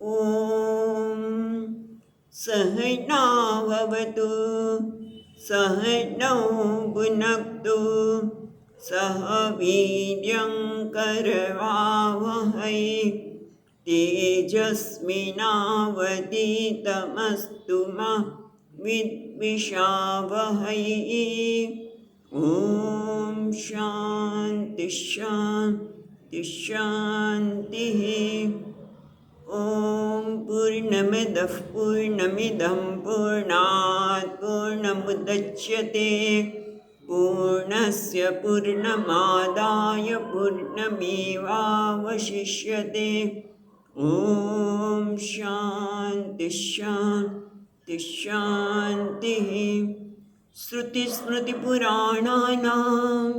ॐ सहनाववतु सहनौ भुनक्तु सह वीर्यं करवावहै तेजस्विनावधीतमस्तु मा विद्विषावहै। ॐ शान्ति शान्ति शान्तिः। ॐ पूर्णमदः पूर्णमिदं पूर्णात् पूर्णमुदच्यते पूर्णस्य पूर्णमादाय पूर्णमेवावशिष्यते। ॐ शान्ति शान्ति शान्तिः। श्रुतिस्मृतिपुराणानाम्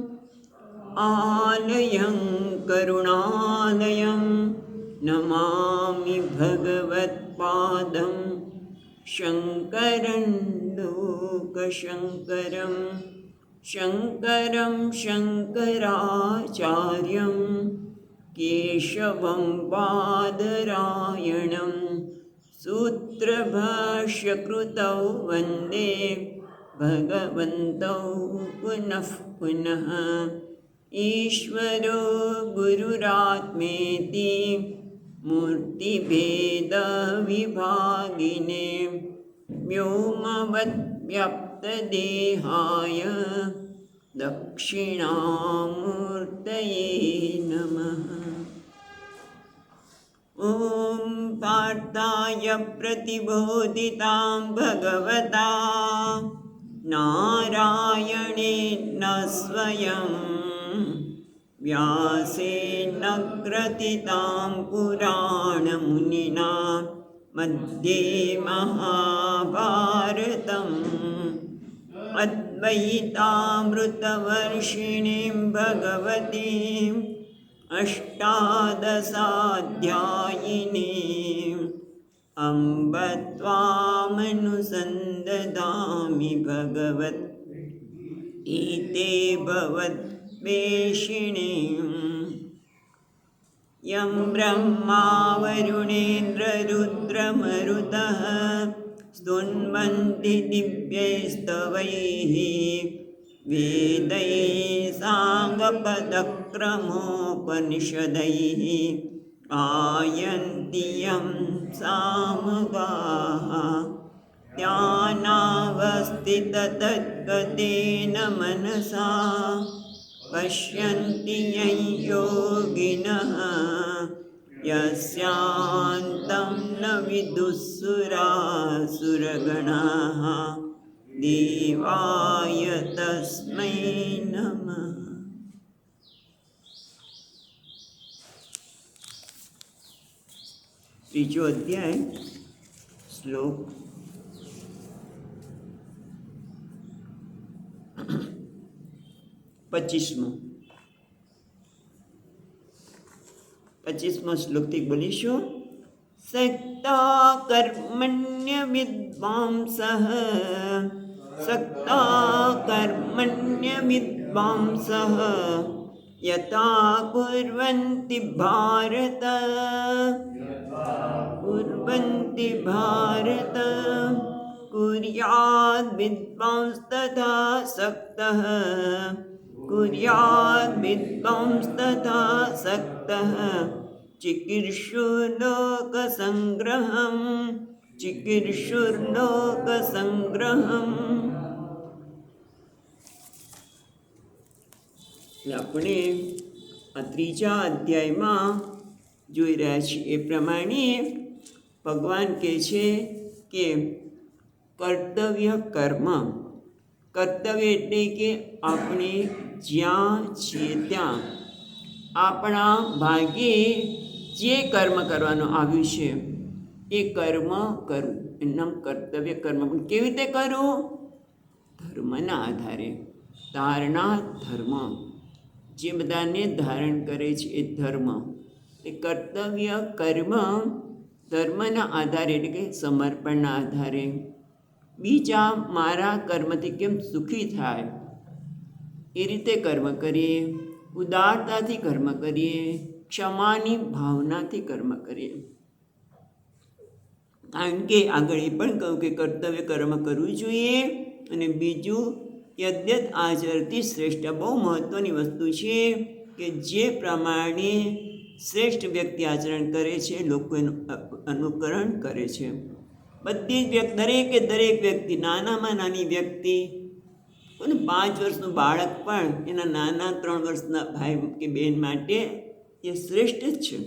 आलयं करुणालयं नमामि भगवत्पादं शङ्करं लोकशङ्करं शङ्करं शङ्कराचार्यं केशवं बादरायणं सूत्रभाष्यकृतौ वन्दे भगवन्तौ पुनः पुनः। ईश्वरो गुरुरात्मेति मूर्तिभेदविभागिने व्योमवद्व्याप्तदेहाय दक्षिणामूर्तये नमः। ॐ पार्थाय प्रतिबोधितां भगवता नारायणेन स्वयं व्यासेन ग्रथितां पुराणमुनिना मध्ये महाभारतम् अद्वैतामृतवर्षिणीं भगवतीम् अष्टादशाध्यायिनीम् अम्ब त्वामनुसन्दधामि भगवद्गीते भवद्वेषिणीम्। यं ब्रह्मा वरुणेन्द्ररुद्रमरुतः स्तुन्वन्ति दिव्यैस्तवैः वेदैः साङ्गपदक्रमोपनिषदैः गायन्ति यं सामगाः ध्यानावस्थिततद्गतेन मनसा पश्यन्ति यं योगिनः यस्यान्तं न विदुःसुरासुरगणाः देवाय तस्मै नमः। ત્રીજો અધ્યાય શ્લોક 25મો શ્લોકથી બોલીશું. સક્તા કર્મણ્ય વિદ્વાંસઃ સક્તા કર્મણ્ય વિદ્વાંસઃ યથા કુર્વન્તિ ભારત कुर्वन्ति भारत कुर्याद् विद्वांस्तथा सक्तः कुर्याद् विद्वांस्तथा सक्तः चिकीर्षुर्लोकसङ्ग्रहं चिकीर्षुर्लोकसङ्ग्रहम्. આપણે આ ત્રીજા અધ્યાયમાં જોઈ રહ્યા છીએ એ પ્રમાણે ભગવાન કહે છે કે કર્તવ્ય કર્મ, કર્તવ્ય એટલે કે આપણે જ્યાં છીએ ત્યાં આપણા ભાગ્યે જે કર્મ કરવાનું આવ્યું છે એ કર્મ કરવું, એનું નામ કર્તવ્ય કર્મ. પણ કેવી રીતે કરવું? ધર્મના આધારે. ધારણા ધર્મ, જે બધાને ધારણ કરે છે એ ધર્મ. એ કર્તવ્ય કર્મ ધર્મના આધારે એટલે કે સમર્પણના આધારે. બીજા મારા કર્મથી કેમ સુખી થાય એ રીતે કર્મ કરીએ, ઉદારતાથી કર્મ કરીએ, ક્ષમાની ભાવનાથી કર્મ કરીએ. કારણ કે આગળ એ પણ કહ્યું કે કર્તવ્ય કર્મ કરવું જોઈએ. અને બીજું યદ્યત આચરતી શ્રેષ્ઠ, બહુ મહત્ત્વની વસ્તુ છે કે જે પ્રમાણે શ્રેષ્ઠ વ્યક્તિ આચરણ કરે છે લોકો એનું અનુકરણ કરે છે. બધી જ દરેક વ્યક્તિ, નાનામાં નાની વ્યક્તિ, અને 5 વર્ષનું બાળક પણ એના નાના 3 વર્ષના ભાઈ કે બહેન માટે એ શ્રેષ્ઠ જ છે.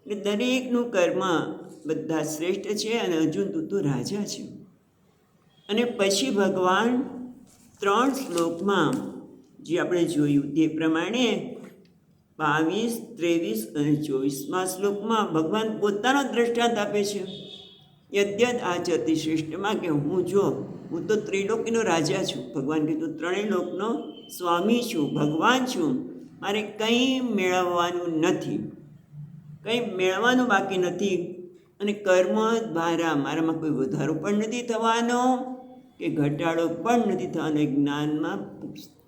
એટલે દરેકનું કર્મ બધા શ્રેષ્ઠ છે. અને અર્જુન તું તો રાજા છે. અને પછી ભગવાન 3 શ્લોકમાં જે આપણે જોયું તે પ્રમાણે 22, 23 અને 24મા શ્લોકમાં ભગવાન પોતાનો દ્રષ્ટાંત આપે છે. યદ્યત આચરતી શ્રેષ્ઠમાં કે હું તો ત્રિલોકીનો રાજા છું. ભગવાન કીધું 3 લોકનો સ્વામી છું, ભગવાન છું. મારે કંઈ મેળવવાનું નથી, કંઈ મેળવવાનું બાકી નથી. અને કર્મ દ્વારા મારામાં કોઈ વધારો પણ નથી થવાનો કે ઘટાડો પણ નથી થવાનો. જ્ઞાનમાં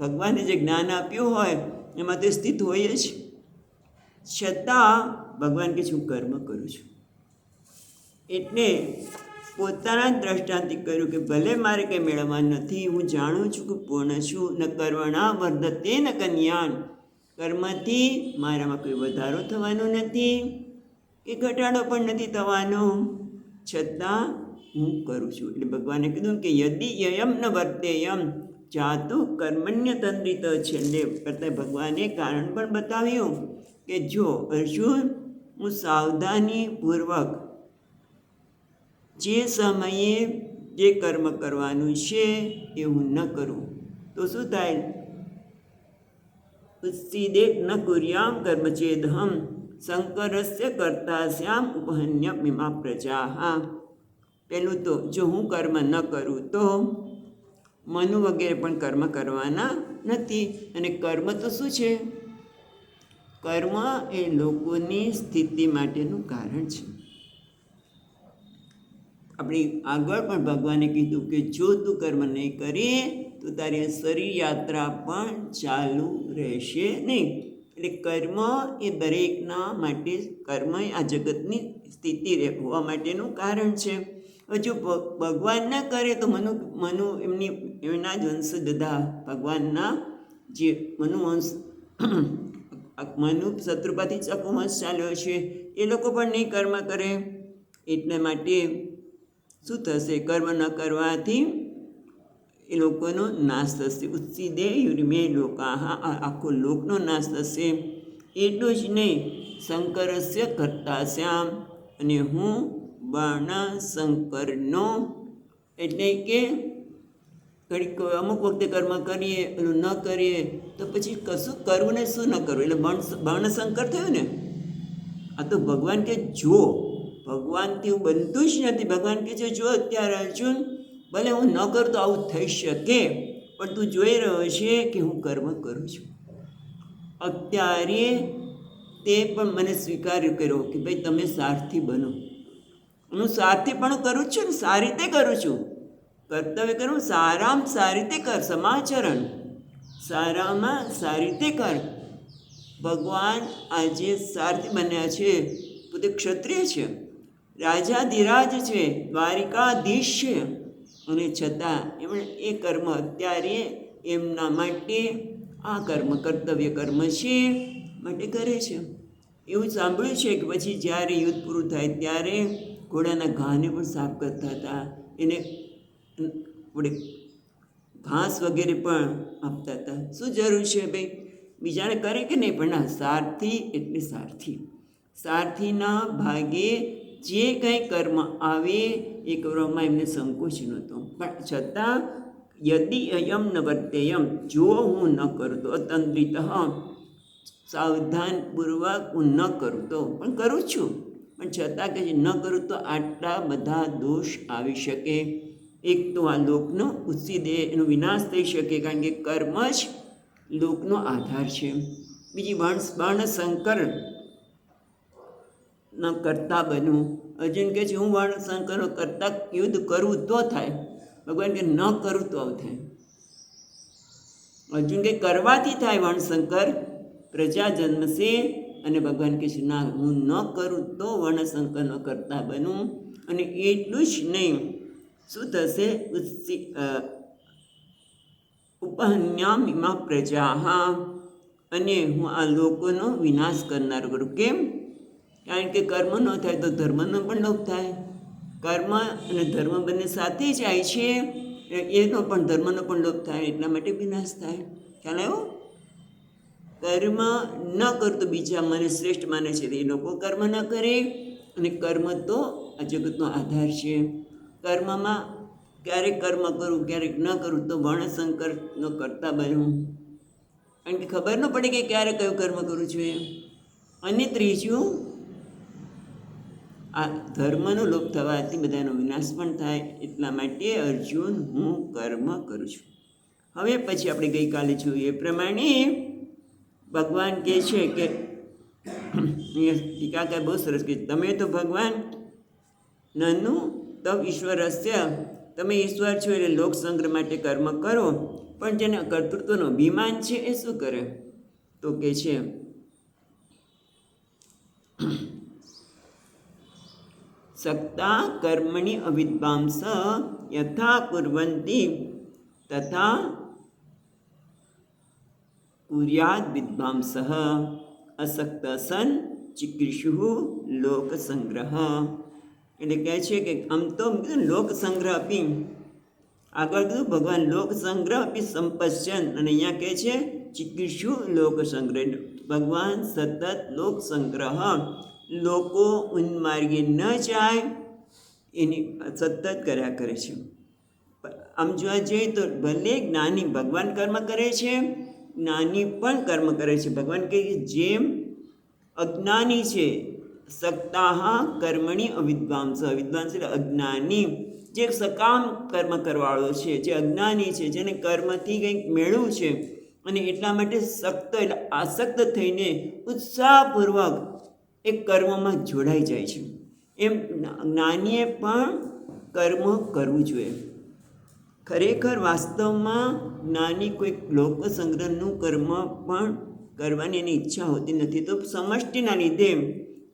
ભગવાને જે જ્ઞાન આપ્યું હોય એમાં તે સ્થિત હોય જ. છતાં ભગવાન કહે છે હું કર્મ કરું છું. એટલે પોતાના દ્રષ્ટાંતથી કર્યું કે ભલે મારે કંઈ મેળવવાનું નથી, હું જાણું છું કે પૂર્ણ છું. ન કર્મણા વર્ધતે ન કન્યાન, કર્મથી મારામાં કોઈ વધારો થવાનો નથી કે ઘટાડો પણ નથી થવાનો, છતાં હું કરું છું. એટલે ભગવાને કીધું કે યદિ યયમ ન વર્તેયમ જાતુ કર્મણ્ય તંત્રિત. છેલ્લે કરતાં ભગવાને કારણ પણ બતાવ્યું કે જો અર્જુન, હું સાવધાનીપૂર્વક જે સમયે જે કર્મ કરવાનું છે એ હું ન કરું તો શું થાય? ઉત્સિદે ન કુર્યામ કર્મ ચેદહમ શંકરસ્ય કર્તાસ્યામ ઉપહન્યમિમા પ્રજા. પહેલું તો જો હું કર્મ ન કરું તો મનુ વગેરે પણ કર્મ કરવાના નથી. અને કર્મ તો શું છે? કર્મ એ લોકોની સ્થિતિ માટેનું કારણ છે. આપણી આગળ પણ ભગવાને કીધું કે જો તું કર્મ નહીં કરે તો તારી શરીર યાત્રા પણ ચાલુ રહેશે નહીં. એટલે કર્મ એ દરેકના માટે, કર્મ આ જગતની સ્થિતિ હોવા માટેનું કારણ છે. હવે જો ભગવાન ન કરે તો એમના જ વંશ બધા ભગવાનના જે મનુ શત્રુપાથી ચકુવંશ ચાલ્યો છે એ લોકો પણ નહીં કર્મ કરે. એટલા માટે શું થશે? કર્મ ન કરવાથી એ લોકોનો નાશ થશે. ઉત્સિદે યુર્મે લોકાહ, આખો લોકનો નાશ થશે. એટલું જ નહીં, શંકરસ્ય કર્તાસ્યામ, અને હું વર્ણશંકરનો, એટલે કે અમુક વખતે કર્મ કરીએ, પેલું ન કરીએ તો પછી કશું કરવું ને શું ન કરવું, એટલે વર્ણશંકર થયું ને. આ તો ભગવાન કે જો, ભગવાનથી હું બનતું જ નથી. ભગવાન કહે છે જો અત્યારે અર્જુન, ભલે હું ન કરું તો આવું થઈ શકે, પણ તું જોઈ રહ્યો છે કે હું કર્મ કરું છું. અત્યારે તે પણ મને સ્વીકાર કર્યો કે ભાઈ તમે સારથી બનો. હું સારથી પણ કરું છું ને, સારી રીતે કરું છું. કર્તવ્ય કરું, સારામાં સારી રીતે કર, સમાચરણ સારામાં સારી રીતે કર. ભગવાન આજે સારથી બન્યા છે. પોતે ક્ષત્રિય છે, રાજાધિરાજ છે, દ્વારિકાધીશ છે, અને છતાં એમણે એ કર્મ અત્યારે એમના માટે આ કર્મ કર્તવ્ય કર્મ છે માટે કરે છે. એવું સાંભળ્યું છે કે પછી જ્યારે યુદ્ધ પૂરું થાય ત્યારે ઘોડાના ઘાને પણ સાફ કરતા હતા, એને આપણે ઘાસ વગેરે પણ આપતા હતા. શું જરૂર છે ભાઈ? બીજાને કરે કે નહીં, પણ ના, સારથી એટલે સારથી. સારથીના ભાગે જે કંઈ કર્મ આવે એ કરવામાં એમને સંકોચ નહોતો. પણ છતાં યદિ અયમ ન વર્તેયમ, જો હું ન કરું તો, અતંત્રિત સાવધાનપૂર્વક હું ન કરું તો, પણ કરું છું, પણ છતાં કે ન કરું તો આટલા બધા દોષ આવી શકે. એક તો આ લોકનો ઉત્સિદે, એનો વિનાશ થઈ શકે, કારણ કે કર્મ જ લોકનો આધાર છે. બીજી વર્ણશંકર ન કરતા બનવું. અર્જુન કહે છે હું વર્ણશંકરનો કરતા યુદ્ધ કરું તો થાય. ભગવાન કે ન કરું તો આવું થાય. અર્જુન કે કરવાથી થાય વર્ણશંકર, પ્રજા જન્મશે. અને ભગવાન કહે છે ના, હું ન કરું તો વર્ણશંકર ન કરતા બનું. અને એટલું જ નહીં, શું થશે? ઉપહન્યામિમા પ્રજા, અને હું આ લોકોનો વિનાશ કરનાર કરું. કેમ? કારણ કે કર્મ ન થાય તો ધર્મનો પણ લોપ થાય. કર્મ અને ધર્મ બંને સાથે જાય છે, એનો પણ ધર્મનો પણ લોપ થાય, એટલા માટે વિનાશ થાય. ખ્યાલ આવ્યો? કર્મ ન કરું તો બીજા મને શ્રેષ્ઠ માને છે, એ લોકો કર્મ ન કરે. અને કર્મ તો આ જગતનો આધાર છે. કર્મમાં ક્યારેક કર્મ કરું, ક્યારેક ન કરું તો વર્ણશંકરનો કરતા બનવું, કારણ કે ખબર ન પડે કે ક્યારે કયું કર્મ કરવું જોઈએ. અને ત્રીજું, આ ધર્મનો લોપ થવાથી બધાનો વિનાશ પણ થાય. એટલા માટે અર્જુન, હું કર્મ કરું છું. હવે પછી આપણે ગઈકાલે જોઈએ એ પ્રમાણે ભગવાન કહે છે કે ટીકાકાર બહુ સરસ કે તમે તો ભગવાન નનું તવ ઈશ્વરસ્ય, તમે ઈશ્વર છો એટલે લોક સંગ્રહ માટે કર્મ કરો, પણ જેને કર્તૃત્વનો અભિમાન છે એ શું કરે? તો કે છે સક્તા કર્મણિ અવિદ્વાંસ યથા કુર્વન્તિ તથા કુર્યાદ વિદ્વાંસ અસક્ત સન ચિકિત્સુ લોક સંગ્રહ. એટલે કહે છે કે આમ તો લોક સંગ્રહ આપી, આગળ કીધું ભગવાન લોક સંગ્રહ આપી સંપશ્ચન, અને અહીંયા કહે છે ચિકિત્સુ લોક સંગ્રહ. ભગવાન સતત લોક સંગ્રહ, લોકો ઉન્માર્ગે ન જાય એની સતત કર્યા કરે છે. આમ જોવા જઈએ તો ભલે જ્ઞાની ભગવાન કર્મ કરે છે, જ્ઞાની પણ કર્મ કરે છે. ભગવાન કહે કે જેમ અજ્ઞાની છે, સક્તા કર્મણી અવિદ્વાંસ, અવિદ્વાંસ એટલે અજ્ઞાની, જે સકામ કર્મ કરવાવાળો છે, જે અજ્ઞાની છે, જેને કર્મથી કંઈક મેળવું છે અને એટલા માટે સક્ત એટલે આસક્ત થઈને ઉત્સાહપૂર્વક એ કર્મમાં જોડાઈ જાય છે. એમ જ્ઞાનીએ પણ કર્મ કરવું જોઈએ. ખરેખર વાસ્તવમાં જ્ઞાની કોઈ લોકસંગ્રહનું કર્મ પણ કરવાની એની ઈચ્છા હોતી નથી, તો સમષ્ટિના લીધે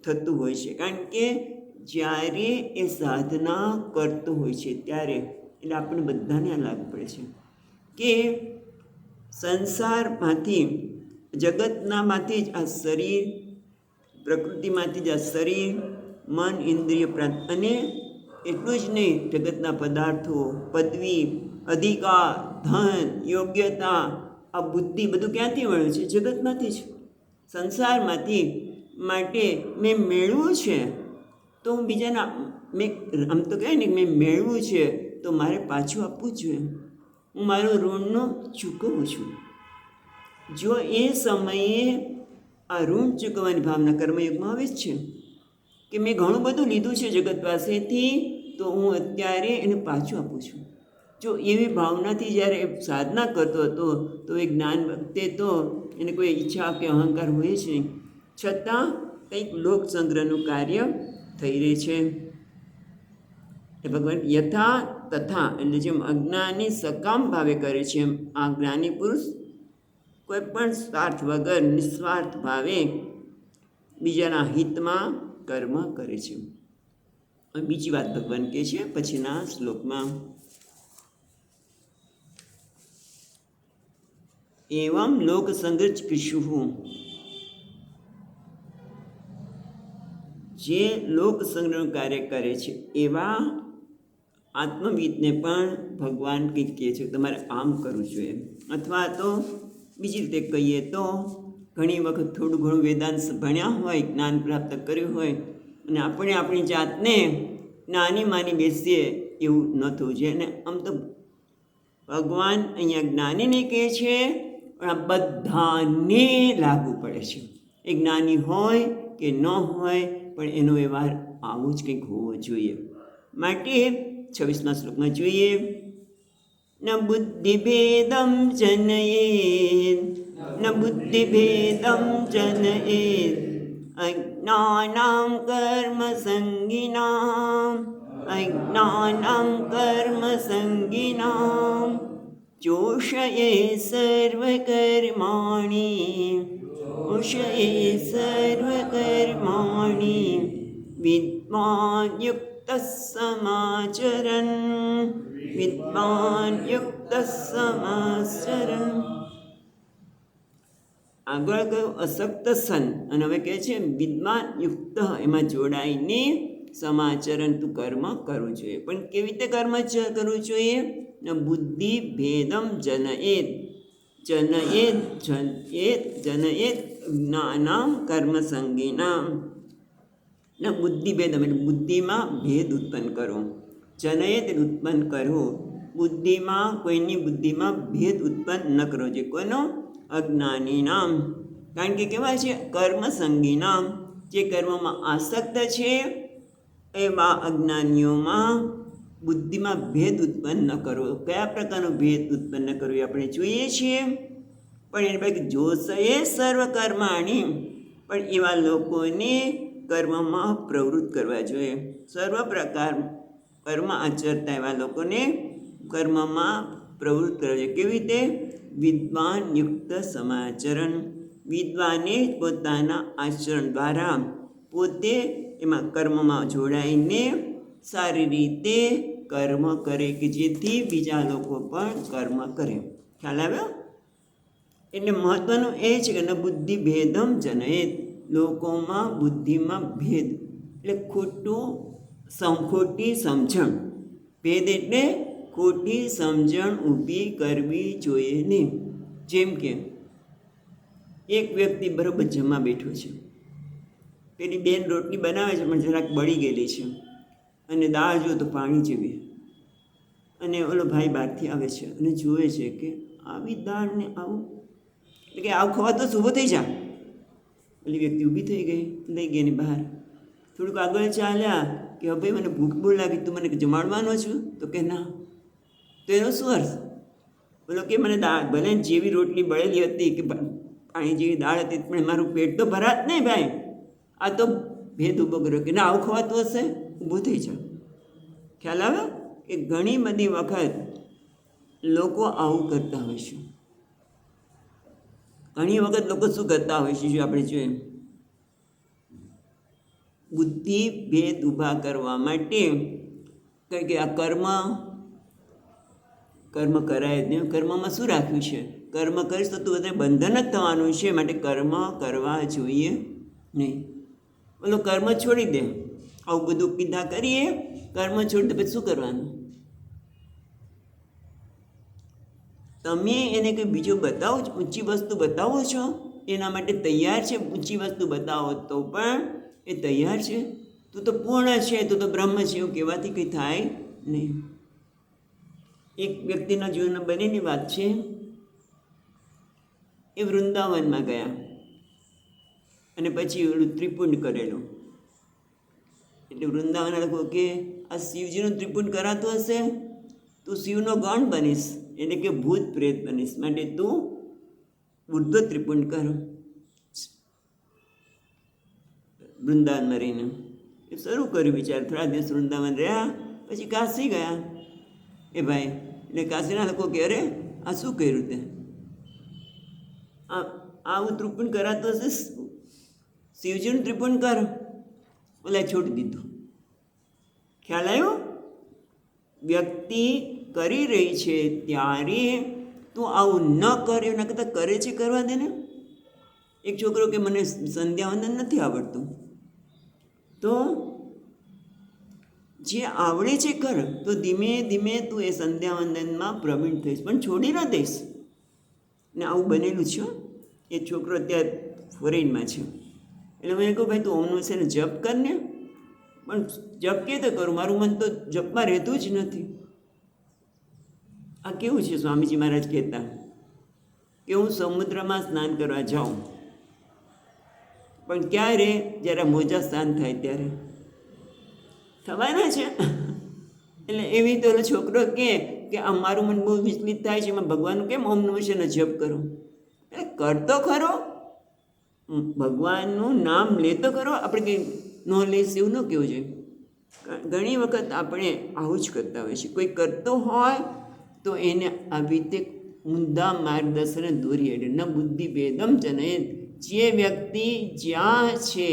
થતું હોય છે. કારણ કે જ્યારે એ સાધના કરતો હોય છે ત્યારે, એટલે આપણે બધાને આ લાગુ પડે છે કે સંસારમાંથી, જગતનામાંથી જ આ શરીર, પ્રકૃતિમાંથી જ આ શરીર, મન, ઇન્દ્રિય પ્રાંત, અને એટલું જ નહીં, જગતના પદાર્થો, પદવી, અધિકાર, ધન, યોગ્યતા, આ બુદ્ધિ, બધું ક્યાંથી મળ્યું છે? જગતમાંથી જ, સંસારમાંથી. માટે મેં મેળવું છે તો હું બીજાના, મેં આમ તો કહે ને મેં મેળવું છે તો મારે પાછું આપવું જ જોઈએ. હું મારું ઋણનું ચૂકવું છું. જો એ સમયે આ ઋણ ચૂકવવાની ભાવના કર્મયુગમાં આવે જ છે કે મેં ઘણું બધું લીધું છે જગત પાસેથી, તો હું અત્યારે એને પાછું આપું છું. જો એવી ભાવનાથી જ્યારે સાધના કરતો હતો તો એ જ્ઞાન વખતે તો એને કોઈ ઈચ્છા કે અહંકાર હોય જ નહીં, છતાં કંઈક લોક સંગ્રહનું કાર્ય થઈ રહે છે. એ ભગવાન યથા તથા, એટલે જેમ અજ્ઞાની સકામ ભાવે કરે છે, એમ આ જ્ઞાની પુરુષ કોઈ પણ સ્વાર્થ વગર નિસ્વાર્થ ભાવે બીજાના હિતમાં કર્મ કરે છે. બીજી વાત ભગવાન કહે છે પછીના શ્લોકમાં, એવમ લોક સંગ્રહ ચિકિત્સુ, જે લોક સંગ્રહનું કાર્ય કરે છે એવા આત્મવિદને પણ ભગવાન કંઈક કહે છે તમારે આમ કરવું જોઈએ. અથવા તો બીજી રીતે કહીએ તો ઘણી વખત થોડું ઘણું વેદાંત ભણ્યા હોય, જ્ઞાન પ્રાપ્ત કર્યું હોય, અને આપણે આપણી જાતને નાની માની બેસીએ એવું ન થવું જોઈએ. અને આમ તો ભગવાન અહીંયા જ્ઞાનીને કહે છે પણ આ બધાને લાગુ પડે છે. એ જ્ઞાની હોય કે ન હોય, પણ એનો વ્યવહાર આવો જ કંઈક હોવો જોઈએ. માટે 26મા શ્લોકમાં જોઈએ, ન બુદ્ધિભેદમ જનયેત, ન બુદ્ધિભેદમ જનયેત અજ્ઞાનામ કર્મ સંગિનામ, અજ્ઞાનામ કર્મ સંગિનામ જોષયે સર્વકર્માણિ, જોષયે સર્વકર્માણિ વિદ્વાન યુક્ત સમાચરન વિદ્વાન યુક્ત સમાચરન. આગળ કયું અશક્ત સન અને હવે કહે છે વિદ્વાન યુક્ત, એમાં જોડાઈને સમાચરણ તું કર્મ કરવું જોઈએ. પણ કેવી રીતે કર્મ કરવું જોઈએ? બુદ્ધિ ભેદમ જનયેત જનયેત જ્ઞાનામ કર્મ સંગીનામ. ને બુદ્ધિ ભેદમ એટલે બુદ્ધિમાં ભેદ ઉત્પન્ન કરો. જનયેત ઉત્પન્ન કરો, બુદ્ધિમાં કોઈની બુદ્ધિમાં ભેદ ઉત્પન્ન ન કરવો જોઈએ. કોઈનો? અજ્ઞાની નામ. કારણ કે કહેવાય છે કર્મ સંગી નામ, જે કર્મમાં આસક્ત છે એવા અજ્ઞાનીઓમાં બુદ્ધિમાં ભેદ ઉત્પન્ન ન કરવો. કયા પ્રકારનો ભેદ ઉત્પન્ન કરવો એ આપણે જોઈએ છીએ. પણ એને પછી જોશયે સર્વ કર્માણી, પણ એવા લોકોને કર્મમાં પ્રવૃત્ત કરવા જોઈએ. સર્વ પ્રકાર કર્મ આચરતા એવા લોકોને કર્મમાં પ્રવૃત્ત કરવા જોઈએ. કેવી રીતે? વિદ્વાન યુક્ત સમાચરણ. વિદ્વાને પોતાના આચરણ દ્વારા પોતે એમાં કર્મમાં જોડાઈને સારી રીતે કર્મ કરે કે જેથી બીજા લોકો પણ કર્મ કરે. ખ્યાલ આવ્યો? એટલે મહત્વનું એ છે કે બુદ્ધિ ભેદમ જનયેત, લોકોમાં બુદ્ધિમાં ભેદ એટલે ખોટી સમજણ. ભેદ એટલે ખોટી સમજણ ઊભી કરવી જોઈએ નહીં. જેમ કે એક વ્યક્તિ બરાબર જમવા બેઠો છે, પેલી બેન રોટલી બનાવે છે પણ જરાક બળી ગયેલી છે અને દાળ જો તો પાણી જેવી, અને ઓલો ભાઈ બહારથી આવે છે અને જુએ છે કે આવી દાળને આવું, એટલે કે આવું ખવા તો ઊભો થઈ જા. પેલી વ્યક્તિ ઊભી થઈ ગઈ, લઈ ગઈ એની બહાર. થોડુંક આગળ ચાલ્યા કે ભાઈ મને ભૂખ બહુ લાગી, તું મને જમાડવાનો છું? તો કે ના. તો એનો શું અર્થ? બોલો કે મને દાળ ભલે જેવી રોટલી બળેલી હતી કે પાણી જેવી દાળ હતી પણ મારું પેટ તો ભરાત નહીં ભાઈ. આ તો ભેદ ઊભો કર્યો કે ના આવું ખવાતું હશે, ઊભું થઈ જાઓ. ખ્યાલ આવે? કે ઘણી બધી વખત લોકો આવું કરતા હોય છે. ઘણી વખત લોકો શું કરતા હોય છે જો આપણે જોઈએ, બુદ્ધિ ભેદ ઊભા કરવા માટે કંઈ કે આ કર્મ કરાય જ નહીં. કર્મમાં શું રાખ્યું છે? કર્મ કરીશ તો તું વધારે બંધન જ થવાનું છે, માટે કર્મ કરવા જોઈએ નહીં. બોલો કર્મ છોડી દે, આવું બધું કીધા કરીએ, કર્મ છોડી દે પછી શું કરવાનું? તમે એને કંઈ બીજું બતાવો છો, ઊંચી વસ્તુ બતાવો છો, એના માટે તૈયાર છે. ઊંચી વસ્તુ બતાવો તો પણ એ તૈયાર છે. તું તો પૂર્ણ છે, તું તો બ્રહ્મ છે, એવું કહેવાથી કંઈ થાય નહીં. એક વ્યક્તિના જીવનમાં બનેલી વાત છે. એ વૃંદાવનમાં ગયા અને પછી ઓલું ત્રિપુંડ કરેલું. એટલે વૃંદાવનના લોકો કે આ શિવજીનું ત્રિપુંડ કરાતું હશે, તું શિવનો ગણ બનીશ, એટલે કે ભૂત પ્રેત બનીશ, માટે તું બુદ્ધ ત્રિપુંડ કર. વૃંદાવનમાં રહીને એ શરૂ કર્યું વિચાર. થોડા દિવસ વૃંદાવન રહ્યા, પછી કાશી ગયા એ ભાઈ. એટલે કાશીના લોકો કે અરે આ શું કર્યું તે? આવું ત્રિપુંડ કરાતું હશે, શિવજીનું ત્રિપુંડ કર. ઓલા છોડી દીધું. ખ્યાલ આવ્યો? વ્યક્તિ કરી રહી છે ત્યારે તું આવું ન કર, એના કરતાં કરે છે કરવા દે ને. એક છોકરો કે મને સંધ્યાવંદન નથી આવડતું, તો જે આવડે છે કર, તો ધીમે ધીમે તું એ સંધ્યાવંદનમાં પ્રવીણ થઈશ, પણ છોડી ન દઈશ. ને આવું બનેલું છે. એ છોકરો અત્યારે ફોરેનમાં છે. એટલે મેં કહું ભાઈ તું ઓમનું છે ને જપ કર ને. પણ જપ કે તો કરું, મારું મન તો જપમાં રહેતું જ નથી. આ કેવું છે? સ્વામીજી મહારાજ કહેતા કે હું સમુદ્રમાં સ્નાન કરવા જાઉં, પણ ક્યારે? જ્યારે મોજા સ્નાન થાય ત્યારે થવાના છે. એટલે એવી તો છોકરો કે આ મારું મન બહુ વિચલિત થાય છે, એમાં ભગવાનનું કેમ ઓમ નમઃ શિવાય જપ કરું? એટલે કરતો ખરો, ભગવાનનું નામ લેતો ખરો. આપણે કંઈ ન લઈશ એવું ન કહેવું જોઈએ. ઘણી વખત આપણે આવું જ કરતા હોઈએ છીએ. કોઈ કરતો હોય તો એને આવી રીતે ઊંધા માર્ગદર્શને દોરી એટલે ન બુદ્ધિ ભેદમ જનયેત. જે વ્યક્તિ જ્યાં છે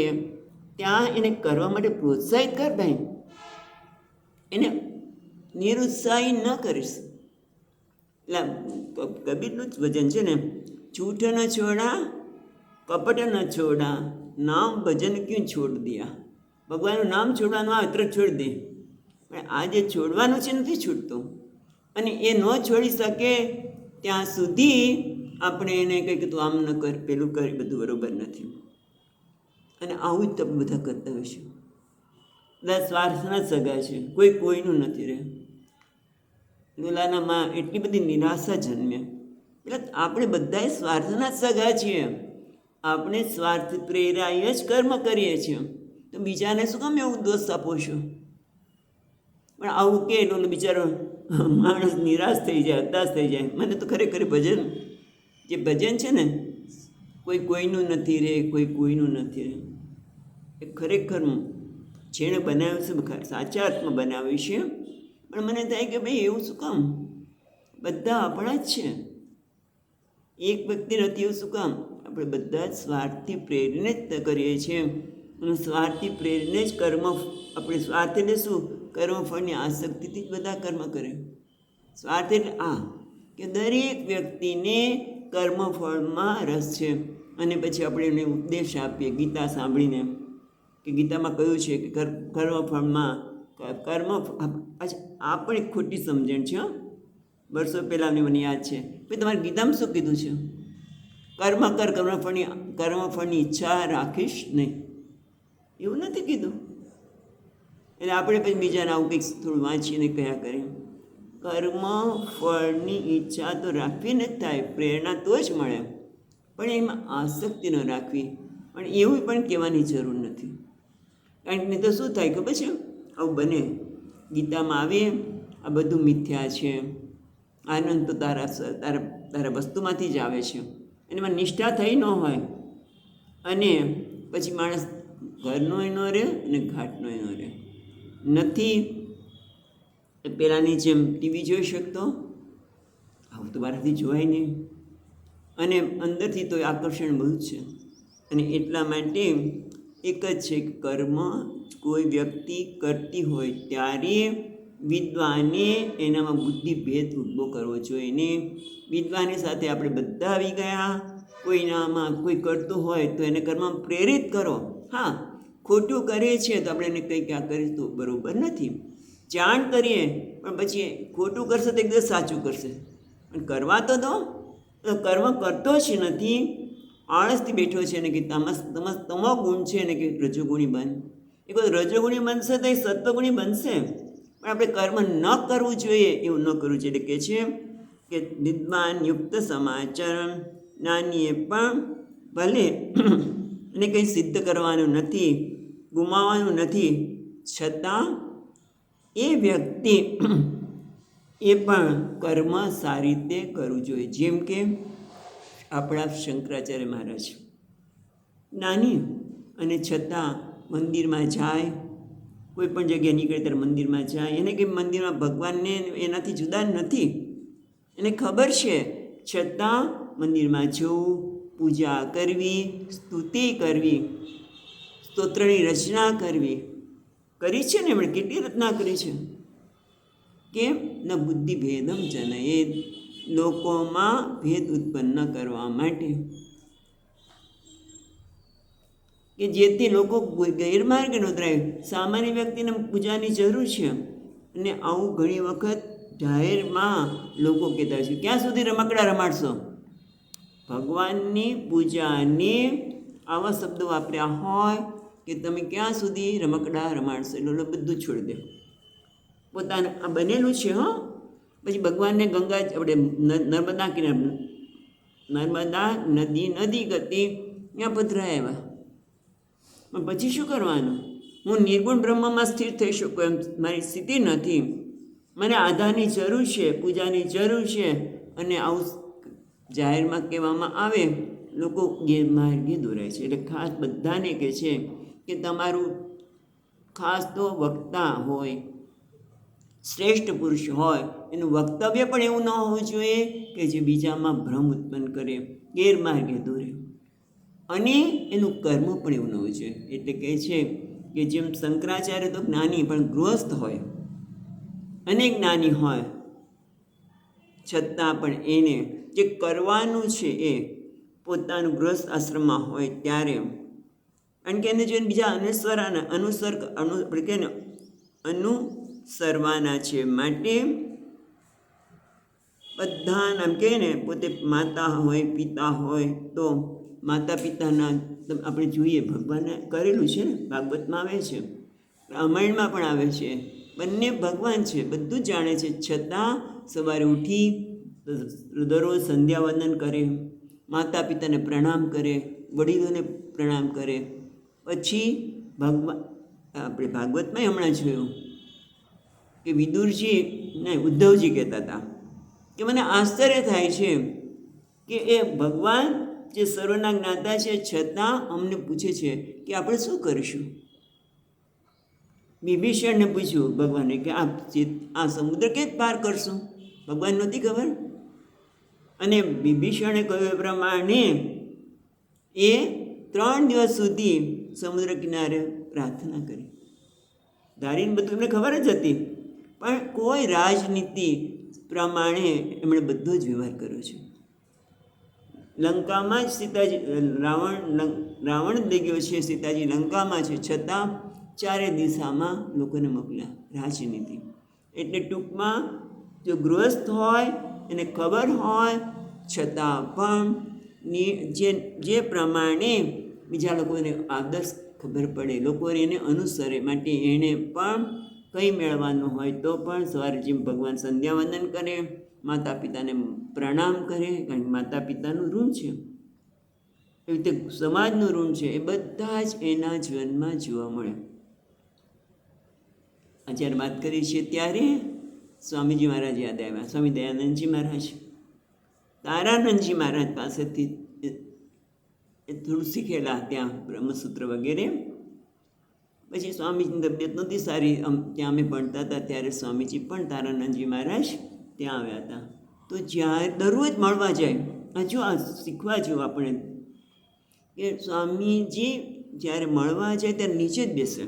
ત્યાં એને કરવા માટે પ્રોત્સાહિત કર ભાઈ. એને નિરુત્સાહી ન કરીશ. એટલે કબીરનું જ વચન છે ને, છૂટ ન છોડા કપટ ન છોડા, નામ ભજન ક્યું છોડ દિયા. ભગવાનનું નામ છોડવાનું આવે તરત છોડી દે, પણ આ જે છોડવાનું છે નથી છૂટતું. અને એ ન છોડી શકે ત્યાં સુધી આપણે એને કંઈ કે તું આમ ન કર, પેલું કર, બધું બરાબર નથી. અને આવું જ તમે બધા કરતા હશો. બધા સ્વાર્થના જ સગા છે, કોઈ કોઈનું નથી રહે. લોલાનામાં એટલી બધી નિરાશા જન્મે. એટલે આપણે બધા સ્વાર્થના જ સગા છીએ. આપણે સ્વાર્થ પ્રેરાય જ કર્મ કરીએ છીએ, તો બીજાને શું કામ એવું દોષ આપો છો? પણ આવું કે એટલે બિચારો માણસ નિરાશ થઈ જાય, હતાશ થઈ જાય. મને તો ખરેખર ભજન, જે ભજન છે ને, કોઈ કોઈનું નથી રહે, કોઈ કોઈનું નથી રહે, એ ખરેખર જેણે બનાવ્યું છે સાચા અર્થમાં બનાવ્યું છે. પણ મને થાય કે ભાઈ એવું શું કામ? બધા આપણા જ છે, એક વ્યક્તિ નથી એવું શું કામ? આપણે બધા જ સ્વાર્થથી પ્રેરીને જ કરીએ છીએ. અને સ્વાર્થથી પ્રેરીને જ કર્મ, આપણે સ્વાર્થ એટલે શું? કર્મફળની આસક્તિથી જ બધા કર્મ કરે. સ્વાર્થ એટલે આ કે દરેક વ્યક્તિને કર્મફળમાં રસ છે. અને પછી આપણે એને ઉપદેશ આપીએ ગીતા સાંભળીને, કે ગીતામાં કહ્યું છે કે કર્મફળમાં આ પણ એક ખોટી સમજણ છે. વર્ષો પહેલાંની મને યાદ છે. ભાઈ તમારે ગીતામાં શું કીધું છે? કર્મ કર, કર્મફળની ઈચ્છા રાખીશ નહીં, એવું નથી કીધું. એટલે આપણે પછી બીજાને આવું કંઈક થોડું વાંચીને કયા કરીએ. કર્મ ફળની ઈચ્છા તો રાખવી ને જ થાય, પ્રેરણા તો જ મળે, પણ એમાં આસક્તિ ન રાખવી. પણ એવું પણ કહેવાની જરૂર નથી, કારણ કે તો શું થાય ખબર છે? આવું બને. ગીતામાં આવે આ બધું મિથ્યા છે, આનંદ તો તારા વસ્તુમાંથી જ આવે છે, અને એમાં નિષ્ઠા થઈ ન હોય, અને પછી માણસ ઘરનોય ન રહે અને ઘાટનોય ન રહે. નથી પહેલાંની જેમ ટીવી જોઈ શકતો, આવું તો બહારથી જોવાય નહીં. અને અંદરથી તો આકર્ષણ બહુ જ છે. અને એટલા માટે એક જ છે કે કર્મ કોઈ વ્યક્તિ કરતી હોય ત્યારે વિદ્વાને એનામાં બુદ્ધિભેદ ઊભો કરવો જોઈએ ને. વિદ્વાની સાથે આપણે બધા આવી ગયા. કોઈનામાં કોઈ કરતું હોય તો એને કર્મમાં પ્રેરિત કરો. હા, ખોટું કરે છે તો આપણે એને કંઈ ક્યાં કરીએ તો બરાબર નથી. જાણ કરીએ પણ પછી ખોટું કરશે તો એકદમ સાચું કરશે, પણ કરવા તો દો. કર્મ કરતો જ નથી, આળસથી બેઠો છે ને કે તમો ગુણ છે ને કે રજોગુણી બન. એ કોઈ રજોગુણી બનશે તો એ સત્વગુણી બનશે. પણ આપણે કર્મ ન કરવું જોઈએ, એવું ન કરવું જોઈએ. એટલે કહે છે કે વિદ્વાન યુક્ત સમાચરણ, નાનીએ પણ ભલે એને કંઈ સિદ્ધ કરવાનું નથી, ગુમાવવાનું નથી, છતાં એ વ્યક્તિ એ પણ કર્મ સારી રીતે કરવું જોઈએ. જેમ કે આપણા શંકરાચાર્ય મહારાજ નાની અને છતાં મંદિરમાં જાય, કોઈ પણ જગ્યાએ નીકળે ત્યારે મંદિરમાં જાય. એને કે મંદિરમાં ભગવાનને એનાથી જુદા નથી, એને ખબર છે, છતાં મંદિરમાં જવું, પૂજા કરવી, સ્તુતિ કરવી, સ્તોત્રની રચના કરવી કરી છે ને. એમણે કેટલી રચના કરી છે. કેમ? ન બુદ્ધિ ભેદમ જનયેત, લોકોમાં ભેદ ઉત્પન્ન કરવા માટે, કે જેથી લોકો ગેરમાર્ગે ન દોરાય. સામાન્ય વ્યક્તિને પૂજાની જરૂર છે, અને આવું ઘણી વખત જાહેરમાં લોકો કહેતા હોય છે, ક્યાં સુધી રમકડા રમાડશો? ભગવાનની પૂજાને આવા શબ્દો વાપર્યા હોય કે તમે ક્યાં સુધી રમકડા રમાડશો, એટલે બધું છોડી દે. પોતાને આ બનેલું છે. પછી ભગવાનને ગંગા, આપણે નર્મદા કિનારે, નર્મદા નદી ગતી ત્યાં પધરાયા. પણ પછી શું કરવાનું? હું નિર્ગુણ બ્રહ્મમાં સ્થિર થઈ શકું એમ મારી સ્થિતિ નથી, મને આધારની જરૂર છે, પૂજાની જરૂર છે. અને આવું જાહેરમાં કહેવામાં આવે, લોકો ગેરમાર્ગે દોરાય છે. એટલે ખાસ બધાને કહે છે કે તમારું ખાસ તો વક્તા હોય, શ્રેષ્ઠ પુરુષ હોય, એનું વક્તવ્ય પણ એવું ન હોવું જોઈએ કે જે બીજામાં ભ્રમ ઉત્પન્ન કરે, ગેરમાર્ગે દોરે. અને એનું કર્મ પણ એવું ન હોવું જોઈએ. એટલે કહે છે કે જેમ શંકરાચાર્ય તો જ્ઞાની પણ ગૃહસ્થ હોય, અને જ્ઞાની હોય છતાં પણ એને જે કરવાનું છે એ પોતાનું ગૃહસ્થ આશ્રમમાં હોય ત્યારે, કારણ કે એને જોઈને બીજા અનુસરવાના છે. માટે બધા આમ કહે ને, પોતે માતા હોય પિતા હોય તો માતા પિતાના આપણે જોઈએ ભગવાને કરેલું છે ને, ભાગવતમાં આવે છે, રામાયણમાં પણ આવે છે. બંને ભગવાન છે, બધું જ જાણે છે, છતાં સવારે ઉઠી દરરોજ સંધ્યાવંદન કરે, માતા પિતાને પ્રણામ કરે, વડીલોને પ્રણામ કરે. પછી આપણે ભાગવતમાં હમણાં જોયું કે વિદુરજી ને ઉદ્ધવજી કહેતા હતા કે મને આશ્ચર્ય થાય છે કે એ ભગવાન જે સર્વના જ્ઞાતા છે છતાં અમને પૂછે છે કે આપણે શું કરીશું. વિભીષણને પૂછ્યું ભગવાને કે આ સમુદ્ર કેવી પાર કરશું, ભગવાન નહોતી ખબર. અને વિભીષણે કહ્યું એ પ્રમાણે એ 3 દિવસ સુધી સમુદ્ર કિનારે પ્રાર્થના કરી. ધારીને બધું એમને ખબર જ હતી, પણ કોઈ રાજનીતિ પ્રમાણે એમણે બધો જ વ્યવહાર કર્યો છે. લંકામાં જ સીતાજી રાવણ દઈ ગયો છે, સીતાજી લંકામાં છે, છતાં 4 દિશામાં લોકોને મોકલ્યા. રાજનીતિ એટલે ટૂંકમાં જો ગૃહસ્થ હોય એને ખબર હોય છતાં પણ જે પ્રમાણે બીજા લોકોને આદર્શ ખબર પડે, લોકો એને અનુસરે, માટે એણે પણ કંઈ મેળવવાનું હોય તો પણ સવારે જેમ ભગવાન સંધ્યાવંદન કરે, માતા પિતાને પ્રણામ કરે, કારણ કે માતા પિતાનું ઋણ છે, એવી રીતે સમાજનું ઋણ છે, એ બધા જ એના જીવનમાં જોવા મળે. જ્યારે વાત કરી છે ત્યારે સ્વામીજી મહારાજ યાદ આવ્યા. સ્વામી દયાનંદજી મહારાજ તારાનંદજી મહારાજ પાસેથી થોડું શીખેલા ત્યાં બ્રહ્મસૂત્ર વગેરે. પછી સ્વામીજીની તબિયત નહોતી સારી, ત્યાં અમે ભણતા હતા ત્યારે સ્વામીજી પણ તારાનંદજી મહારાજ ત્યાં આવ્યા હતા. તો જ્યારે દરરોજ મળવા જાય, હજુ આ શીખવા જેવું આપણે કે સ્વામીજી જ્યારે મળવા જાય ત્યારે નીચે જ બેસે.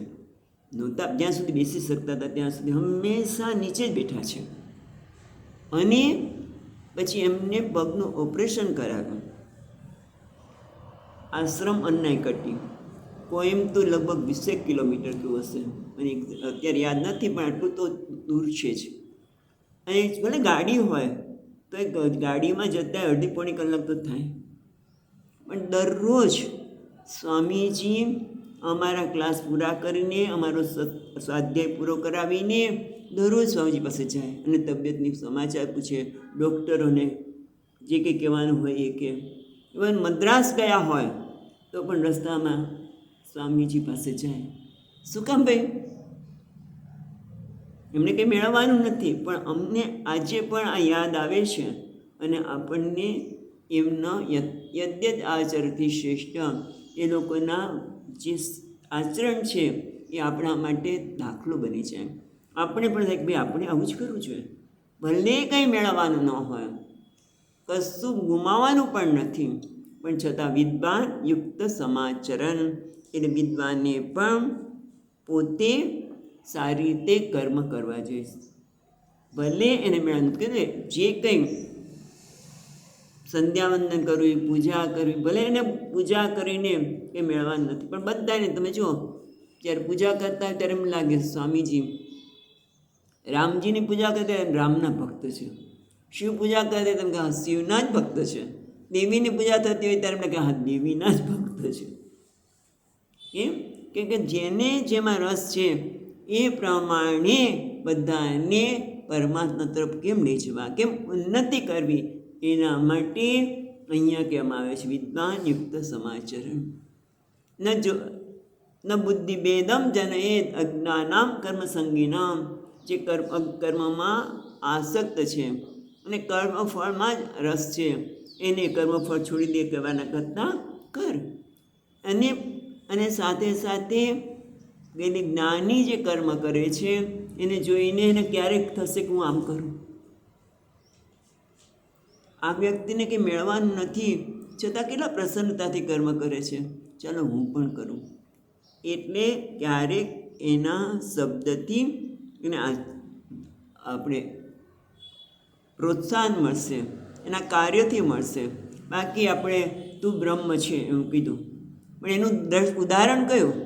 નહોતા જ્યાં સુધી બેસી શકતા હતા ત્યાં સુધી હંમેશા નીચે જ બેઠા છે. અને પછી એમને પગનું ઓપરેશન કરાવ્યું. આશ્રમ અન્નાઈ કટી, કોઈમ્બતુર લગભગ 20 કિલોમીટર કેવું હશે, અને અત્યારે યાદ નથી, પણ આટલું તો દૂર છે જ. અને ભલે ગાડી હોય તો એ ગાડીમાં જતાં અડધી પોણી કલાક તો થાય, પણ દરરોજ સ્વામીજી અમારા ક્લાસ પૂરા કરીને, અમારો સ્વાધ્યાય પૂરો કરાવીને દરરોજ સ્વામીજી પાસે જાય અને તબિયતની સમાચાર પૂછે, ડૉક્ટરોને જે કંઈ કહેવાનું હોય એ કે. ઇવન મદ્રાસ ગયા હોય તો પણ રસ્તામાં સ્વામીજી પાસે જાય. શું કામ ભાઈ? એમને કંઈ મેળવવાનું નથી, પણ અમને આજે પણ આ યાદ આવે છે અને આપણને એમના યદ્યત આચરથી શ્રેષ્ઠ એ લોકોના જે આચરણ છે એ આપણા માટે દાખલો બની જાય. આપણે પણ થાય કે ભાઈ આપણે આવું જ કરવું જોઈએ, ભલે કંઈ મેળવવાનું ન હોય, કશું ગુમાવવાનું પણ નથી, પણ છતાં વિદ્વાન યુક્ત સમાચરણ, એટલે વિદ્વાનને પણ પોતે સારી રીતે કર્મ કરવા જોઈએ. ભલે એને મેળવવાનું કીધું, જે કંઈ સંધ્યાવંદન કરવું, પૂજા કરવી, ભલે એને પૂજા કરીને એ મેળવવાનું નથી, પણ બધાને તમે જુઓ જ્યારે પૂજા કરતા હોય ત્યારે એમ લાગે સ્વામીજી રામજીની પૂજા કરતા રામના ભક્ત છે, શિવ પૂજા કરતા તમે કે હા શિવના જ ભક્ત છે, દેવીની પૂજા થતી હોય ત્યારે એમને કે હા દેવીના જ ભક્ત છે. કેમ કે જેને જેમાં રસ છે એ પ્રમાણે બધાને પરમાત્મા તરફ કેમ લઈ જવા, કેમ ઉન્નતિ કરવી, એના માટે અહીંયા કહેવામાં આવે છે વિદ્વાન યુક્ત સમાચરણ. ન બુદ્ધિ ભેદમ જનયેત અજ્ઞાનામ કર્મસંગીનામ, જે કર્મમાં આસક્ત છે અને કર્મફળમાં જ રસ છે, એને કર્મફળ છોડી દે કહેવાના કરતાં કર. અને સાથે સાથે એને જ્ઞાની જે કર્મ કરે છે એને જોઈને એને ક્યારેક થશે કે હું આમ કરું. આ વ્યક્તિને કંઈ મેળવાનું નથી છતાં કેટલા પ્રસન્નતાથી કર્મ કરે છે, ચાલો હું પણ કરું. એટલે ક્યારેક એના શબ્દથી એને આપણે પ્રોત્સાહન મળશે, એના કાર્યથી મળશે. બાકી આપણે તું બ્રહ્મ છે એવું કીધું, પણ એનું ઉદાહરણ કયું?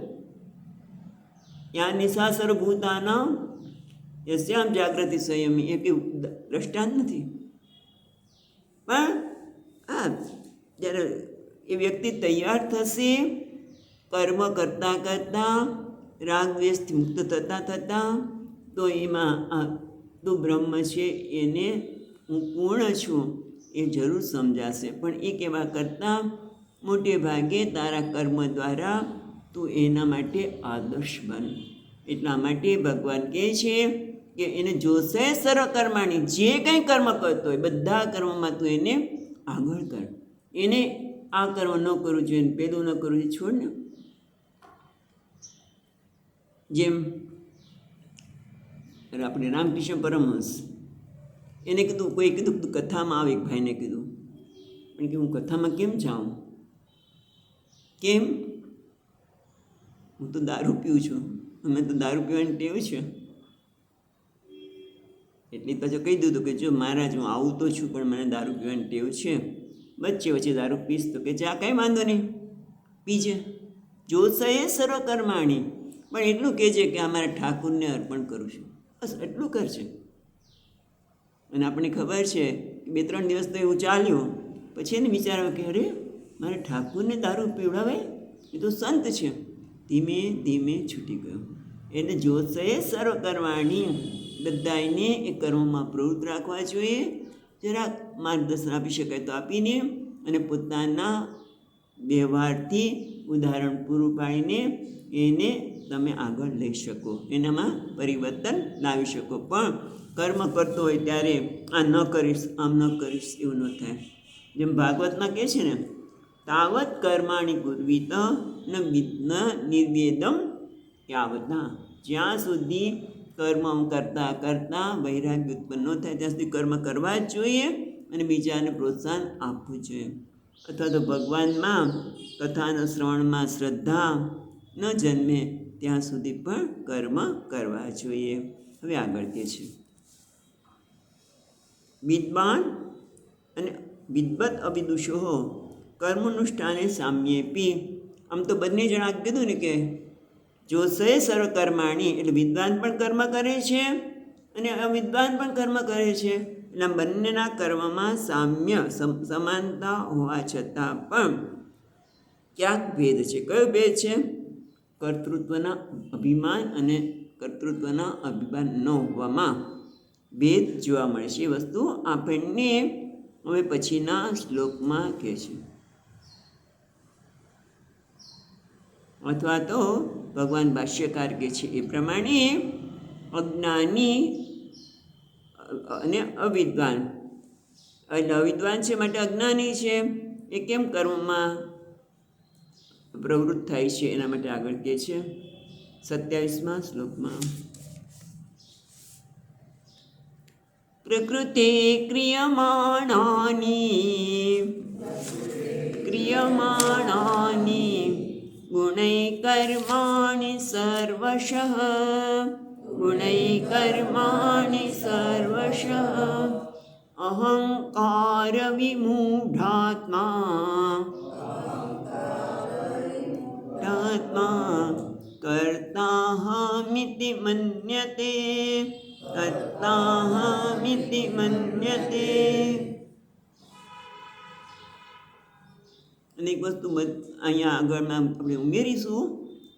યા નિશા સર્વભૂતાનાં યસ્યામ જાગૃતિ સંયમી, એ કંઈ દ્રષ્ટાંત નથી. પણ હા, જ્યારે એ વ્યક્તિ તૈયાર થશે કર્મ કરતાં કરતાં, રાગ દ્વેષથી મુક્ત થતાં થતાં, તો એમાં આ તું બ્રહ્મ છે એને હું પૂર્ણ છું એ જરૂર સમજાશે. પણ એ કહેવા કરતાં મોટે ભાગે તારા કર્મ દ્વારા તું એના માટે આદર્શ બન. એટલા માટે ભગવાન કહે છે કે એને જોશે સર્વકર્માણી, જે કંઈ કર્મ કરતો હોય બધા કર્મમાં તું એને આગળ કર. એને આ કર્મ ન કરવું જોઈએ, પેલું ન કરવું જોઈએ, છોડ ને. જેમ આપણે રામકૃષ્ણ પરમહંસ, એને કીધું, કોઈ કીધું તું કથામાં આવે, એક ભાઈને કીધું, પણ કે હું કથામાં કેમ જાઉં? કેમ? હું તો દારૂ પીઉં છું, અમે તો દારૂ પીવાની ટેવ છે. એટલે પાછું કહી દીધું કે જો મહારાજ હું આવું તો છું, પણ મને દારૂ પીવાની ટેવ છે, વચ્ચે વચ્ચે દારૂ પીશ. તો કે જા કંઈ વાંધો નહીં, પીજે. જોશે એ સર્વકર્માણી, પણ એટલું કહેજે કે આ મારા ઠાકુરને અર્પણ કરું છું, બસ એટલું કરશે. અને આપણને ખબર છે કે 2-3 દિવસ તો એવું ચાલ્યું, પછી એને વિચાર આવ્યો કે અરે મારે ઠાકુરને દારૂ પીવડાવાય, એ તો સંત છે. ધીમે ધીમે છૂટી ગયો. એને જોશે સર્વકર્માણી, બધાને એ કર્મમાં પ્રવૃત્ત રાખવા જોઈએ. જરાક માર્ગદર્શન આપી શકાય તો આપીને, અને પોતાના વ્યવહારથી ઉદાહરણ પૂરું પાડીને એને તમે આગળ લઈ શકો, એનામાં પરિવર્તન લાવી શકો. પણ કર્મ કરતો હોય ત્યારે આ ન કરીશ, આમ ન કરીશ, એવું ન થાય. જેમ ભાગવતમાં કહે છે ને, તાવત કર્માણી કુર્વીત ન વિઘ્ન નિર્વેદમ યાવતા. જ્યાં સુધી કર્મ કરતાં કરતાં વૈરાગ્ય ઉત્પન્ન ન થાય ત્યાં સુધી કર્મ કરવા જ જોઈએ, અને બીજાને પ્રોત્સાહન આપવું જોઈએ. અથવા તો ભગવાનમાં કથાના શ્રવણમાં શ્રદ્ધા ન જન્મે ત્યાં સુધી પણ કર્મ કરવા જોઈએ. હવે આગળ કહે છે, વિદ્વાન અને વિદ્વત અવિદુષો કર્માનુષ્ઠાને સામ્યેપી. આમ તો બંને જણા કીધું ને કે જોશે સર્વકર્માણી, એટલે વિદ્વાન પણ કર્મ કરે છે અને અવિદ્વાન પણ કર્મ કરે છે. એટલે બંનેના કર્મમાં સામ્ય સમાનતા હોવા છતાં પણ ક્યાંક ભેદ છે. કયો ભેદ છે? કર્તૃત્વના અભિમાન અને કર્તૃત્વના અભિમાન ન હોવામાં ભેદ જોવા મળે છે. એ વસ્તુ આપણને હવે પછીના શ્લોકમાં કહે છે. અથવા તો ભગવાન ભાષ્યકાર કહે છે એ પ્રમાણે અજ્ઞાની અને અવિદ્વાન, એટલે અવિદ્વાન છે માટે અજ્ઞાની છે, એ કેમ કર્મમાં પ્રવૃત્ત થાય છે એના માટે આગળ કહે છે 27મા શ્લોકમાં, પ્રકૃતે ક્રિયમાણાની ગુણૈકર્માણિ સર્વશઃ અહંકાર વિમૂઢાત્મા કર્તાહમિતિ મન્યતે. અને એક વસ્તુ અહીંયા આગળમાં આપણે ઉમેરીશું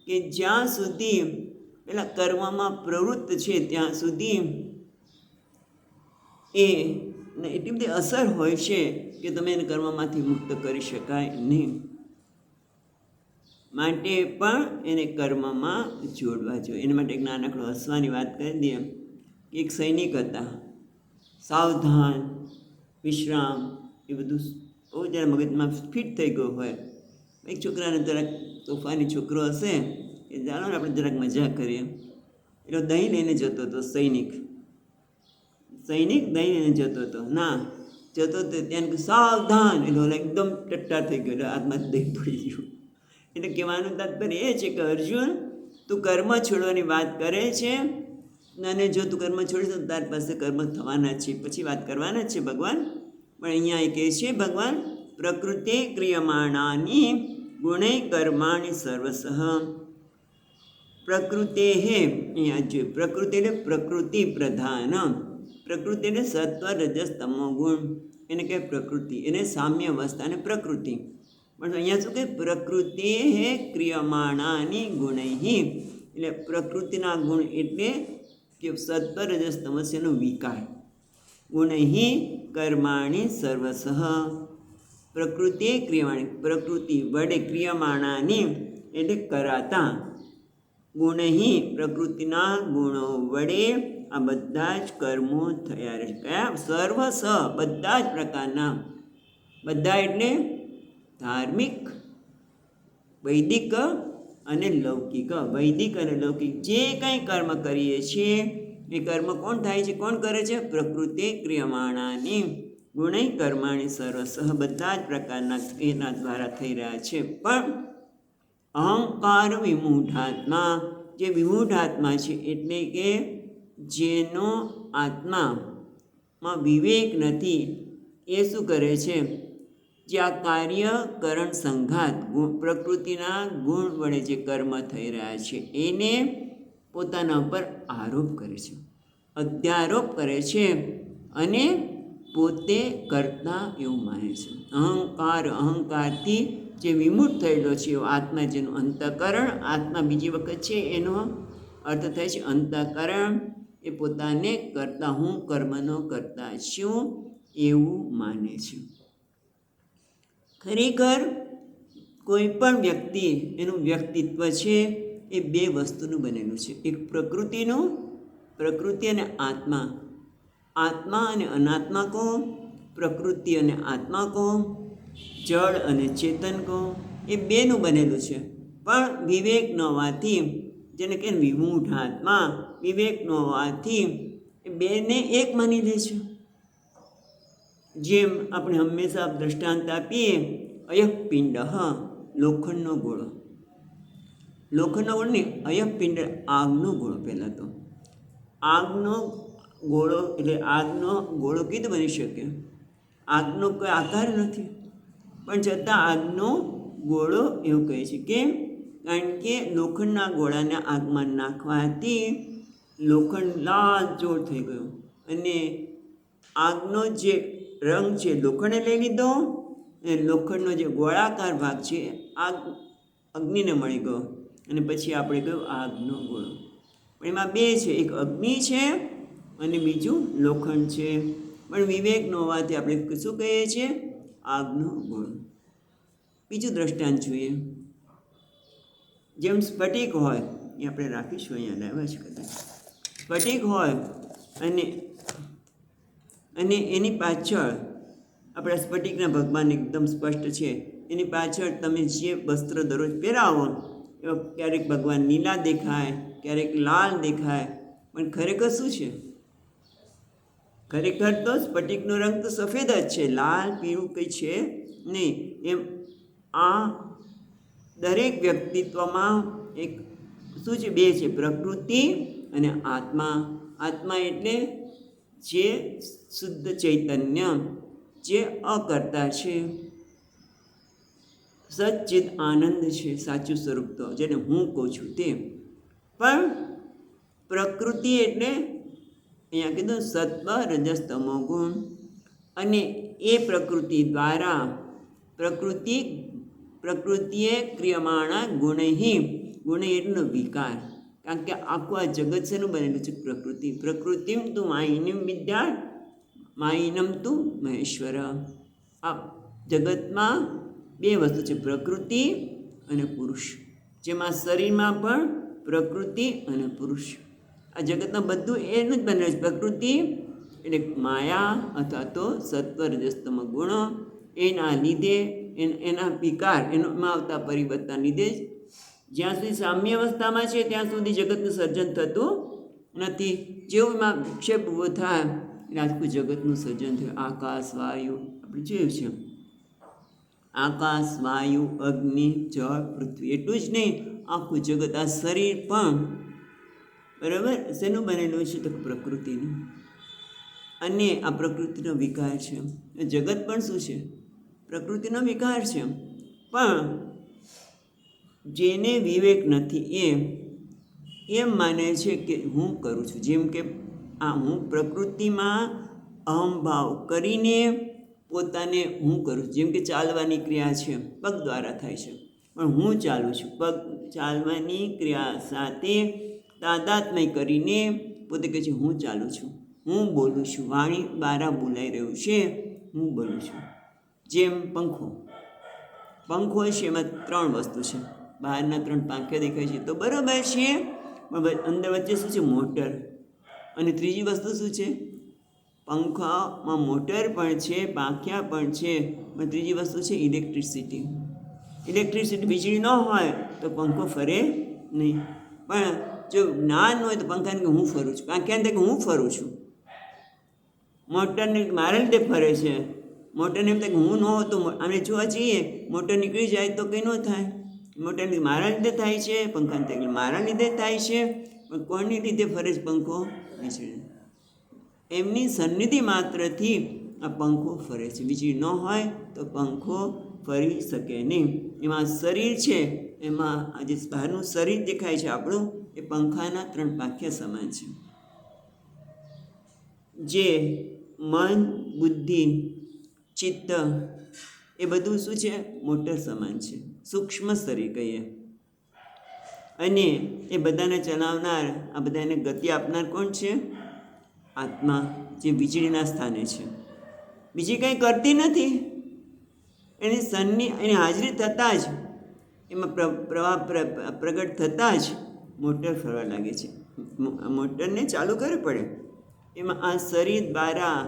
કે જ્યાં સુધી પેલા કર્મમાં પ્રવૃત્ત છે ત્યાં સુધી એને એટલી બધી અસર હોય છે કે તમે એને કર્મમાંથી મુક્ત કરી શકાય નહીં. માટે પણ એને કર્મમાં જોડવા જોઈએ. એના માટે એક નાનકડો હસવાની વાત કરી દઈએ. એક સૈનિક હતા, સાવધાન, વિશ્રામ, એ બધું બહુ જ્યારે મગજમાં ફિટ થઈ ગયો હોય. એક છોકરાને જરાક તોફાની છોકરો હશે એ ચાલો ને આપણે જરાક મજા કરીએ, એટલે દહીં લઈને જતો હતો. સૈનિક દહીં લઈને જતો હતો. ના જતો હતો ત્યાં સાવધાન, એટલે એકદમ ટટ્ટાર થઈ ગયો, એટલે હાથમાં દહીં પડી ગયું. એટલે કહેવાનું તાત્પર્ય એ છે કે અર્જુન, તું કર્મ છોડવાની વાત કરે છે, અને જો તું કર્મ છોડીશ તો તારી પાસે કર્મ થવાના છે, પછી વાત કરવાના જ છે ભગવાન. પણ અહીંયા એ કહે છે ભગવાન, પ્રકૃતિ ક્રિયમાણાની ગુણૈ કર્માણિ સર્વસઃ. પ્રકૃતે હે, અહીંયા જો પ્રકૃતિ એટલે પ્રકૃતિ પ્રધાન, પ્રકૃતિ એટલે સત્વ રજસ તમો ગુણ, એને કહે પ્રકૃતિ, એને સામ્ય અવસ્થા અને પ્રકૃતિ. પણ અહીંયા શું કહે, પ્રકૃતિ હે ક્રિયમાણાની ગુણૈ, એટલે પ્રકૃતિના ગુણ એટલે કે સત્વ રજસ તમસ્યનો વિકાર. ગુણૈ કર્માણી સર્વસઃ, પ્રકૃતિ ક્રિયમાણી, પ્રકૃતિ વડે ક્રિયમાણાની એટલે કરાતા, ગુણૈ પ્રકૃતિના ગુણો વડે આ બધા જ કર્મો થયા રહે. કયા? સર્વસ, બધા જ પ્રકારના. બધા એટલે ધાર્મિક, વૈદિક અને લૌકિક. વૈદિક અને લૌકિક જે કંઈ કર્મ કરીએ છીએ એ કર્મ કોણ થાય છે? કોણ કરે છે? પ્રકૃતિ ક્રિયમાણાની ગુણૈ કર્માણી સર્વસઃ, બધા જ પ્રકારના એના દ્વારા થઈ રહ્યા છે. પણ અહંકાર વિમૂઢાત્મા, જે વિમૂઢાત્મા છે એટલે કે જેનો આત્મામાં વિવેક નથી, એ શું કરે છે? જે આ કાર્યકરણ સંઘાત પ્રકૃતિના ગુણ વડે જે કર્મ થઈ રહ્યા છે એને પોતાના ઉપર આરોપ કરે છે, અધ્યારોપ કરે છે અને પોતે કરતા એવું માને છે. અહંકારથી જે વિમુખ થયેલો છે એવો આત્મા, જેનું અંતઃકરણ, આત્મા બીજી વખત છે એનો અર્થ થાય છે અંતઃકરણ, એ પોતાને કરતા, હું કર્મનો કરતા છું એવું માને છે. ખરેખર કોઈ પણ વ્યક્તિ, એનું વ્યક્તિત્વ છે એ બે વસ્તુનું બનેલું છે. એક પ્રકૃતિનું, પ્રકૃતિ અને આત્મા, આત્મા અને અનાત્મા કહો, પ્રકૃતિ અને આત્મા કહો, જળ અને ચેતન કહો, એ બેનું બનેલું છે. પણ વિવેક ન હોવાથી, જેને કહે વિમૂઢ આત્મા, વિવેક ન હોવાથી એ બેને એક માની લે છે. જેમ આપણે હંમેશા દૃષ્ટાંત આપીએ, અયઃપિંડ, લોખંડનો ગોળો, લોખંડનો ગોળો નહીં, અયઃપિંડ આગનો ગોળો. પહેલાં તો આગનો ગોળો એટલે આગનો ગોળો કીધું બની શકે? આગનો કોઈ આકાર નથી, પણ છતાં આગનો ગોળો એવું કહે છે. કેમ? કારણ કે લોખંડના ગોળાને આગમાં નાખવાથી લોખંડ લાલચોળ થઈ ગયું અને આગનો જે રંગ છે લોખંડે લઈ લીધો અને લોખંડનો જે ગોળાકાર ભાગ છે આગ અગ્નિને મળી ગયો અને પછી આપણે કહ્યું આગનો ગોળો. પણ એમાં બે છે, એક અગ્નિ છે અને બીજું લોખંડ છે. પણ વિવેક ન હોવાથી આપણે શું કહીએ છીએ? આગનો ગોળો. બીજું દ્રષ્ટાંત જોઈએ. જેમ સ્ફટિક હોય, એ આપણે રાખીશું, અહીંયા લાવ્યા છે કદાચ. સ્ફટિક હોય અને એની પાછળ આપણા સ્ફટિકના ભગવાન એકદમ સ્પષ્ટ છે, એની પાછળ તમે જે વસ્ત્ર દરરોજ પહેરાવો એવા ક્યારેક ભગવાન નીલા દેખાય, ક્યારેક લાલ દેખાય, પણ ખરેખર શું છે? ખરેખર તો સ્ફટિકનો રંગ તો સફેદ જ છે, લાલ પીળું કંઈ છે નહીં. એમ આ દરેક વ્યક્તિત્વમાં એક શું છે? બે છે, પ્રકૃતિ અને આત્મા. આત્મા એટલે જે શુદ્ધ ચૈતન્ય, જે અકર્તા છે, સચ્ચિદ આનંદ છે, સાચું સ્વરૂપ તો જેને હું કહું છું તે. પણ પ્રકૃતિ એટલે અહીંયા કીધું સત્વ રજસ તમો ગુણ, અને એ પ્રકૃતિ દ્વારા પ્રકૃતિએ ક્રિયમાણા ગુણૈ, ગુણ એટલો વિકાર. કારણ કે આખું આ જગત શેનું બનેલું છે? પ્રકૃતિ. પ્રકૃતિમ તું માયિનમ વિદ્યા, માયિનમ તું મહેશ્વર. આ જગતમાં બે વસ્તુ છે, પ્રકૃતિ અને પુરુષ. જેમાં શરીરમાં પણ પ્રકૃતિ અને પુરુષ. આ જગતમાં બધું એનું જ બનેલું છે. પ્રકૃતિ એટલે માયા અથવા તો સત્વ રજસ્તમ ગુણો, એના લીધે એના વિકાર, એમાં આવતા પરિવર્તન લીધે જ જ્યાં સુધી સામ્ય અવસ્થામાં છે ત્યાં સુધી જગતનું સર્જન થતું નથી. જેવું એમાં વિક્ષેપ ઊભો થાય એટલે આખું જગતનું સર્જન થયું. આકાશ, વાયુ, આપણે જોયું છે, આકાશ, વાયુ, અગ્નિ, જળ, પૃથ્વી, એટલું જ નહીં, આખું જગત, આ શરીર પણ બરાબર. શેનું બનેલું છે? તો પ્રકૃતિનું. અને આ પ્રકૃતિનો વિકાર છે. જગત પણ શું છે? પ્રકૃતિનો વિકાર છે. પણ જેને વિવેક નથી એ એમ માને છે કે હું કરું છું. જેમ કે આ હું પ્રકૃતિમાં અહંભાવ કરીને પોતાને હું કરું છું. જેમ કે ચાલવાની ક્રિયા છે, પગ દ્વારા થાય છે, પણ હું ચાલું છું. પગ ચાલવાની ક્રિયા સાથે તાદાત્મ્ય કરીને પોતે કહે છે હું ચાલું છું, હું બોલું છું, વાણી દ્વારા બોલાઈ રહ્યું છે, હું બોલું છું. જેમ પંખો છે, એમાં 3 વસ્તુ છે. બહારના 3 પાંખિયા દેખાય છે તો બરાબર છે, પણ અંદર વચ્ચે શું છે? મોટર. અને ત્રીજી વસ્તુ શું છે? પંખામાં મોટર પણ છે, પાંખિયા પણ છે, પણ ત્રીજી વસ્તુ છે ઇલેક્ટ્રિસિટી. વીજળી ન હોય તો પંખો ફરે નહીં. પણ જો જ્ઞાન હોય તો પંખાને કે હું ફરું છું, પાંખિયાને કે હું ફરું છું, મોટરને મારા લીધે ફરે છે. મોટરને એમ થાય કે હું ન હોતો, અમે જોવા જઈએ મોટર નીકળી જાય તો કંઈ ન થાય. મોટરને મારા લીધે થાય છે, પંખાને થાય મારા લીધે થાય છે. પણ કોની લીધે ફરે છે પંખો? વીજળી. એમની સન્નિધિ માત્રથી આ પંખો ફરે છે. વીજળી ન હોય તો પંખો ફરી શકે નહીં. એમાં શરીર છે, એમાં આ જે બહારનું શરીર દેખાય છે આપણું, એ પંખાના 3 પાંખિયા સમાન છે. જે મન, બુદ્ધિ, ચિત્ત એ બધું શું છે? મોટર સમાન છે, સૂક્ષ્મ શરીર કહીએ. અને એ બધાને ચલાવનાર, આ બધાને ગતિ આપનાર કોણ છે? આત્મા, જે વીજળીના સ્થાને છે. બીજી કંઈ કરતી નથી. એની હાજરી થતાં જ, એમાં પ્રવાહ પ્રગટ થતાં જ મોટર ફરવા લાગે છે. મોટરને ચાલુ કરવી પડે. એમાં આ શરીર દ્વારા,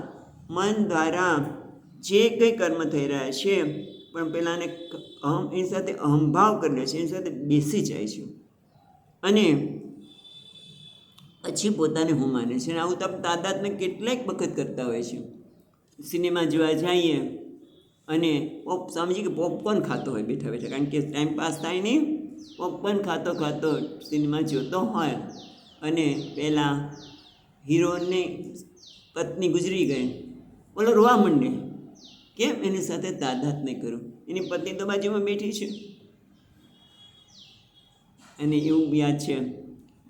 મન દ્વારા જે કંઈ કર્મ થઈ રહ્યા છે, પણ પેલાને એની સાથે અહંભાવ કરી લે છે, એની સાથે બેસી જાય છે, અને પછી પોતાને હું માને છે. અને આવું તો તાદાત્મ્ય કેટલાક વખત કરતા હોય છે. સિનેમા જોવા જઈએ અને સમજી કે પોપકોર્ન ખાતો હોય બેઠા બેઠા, કારણ કે ટાઈમ પાસ થાય નહીં. પોપકોર્ન ખાતો સિનેમા જોતો હોય, અને પહેલાં હીરોની પત્ની ગુજરી ગઈ, બોલો રોવા માંડે. કેમ? એની સાથે તાદાત્મ્ય કરું. એની પત્ની તો બાજુમાં બેઠી છે. અને એવું યાદ છે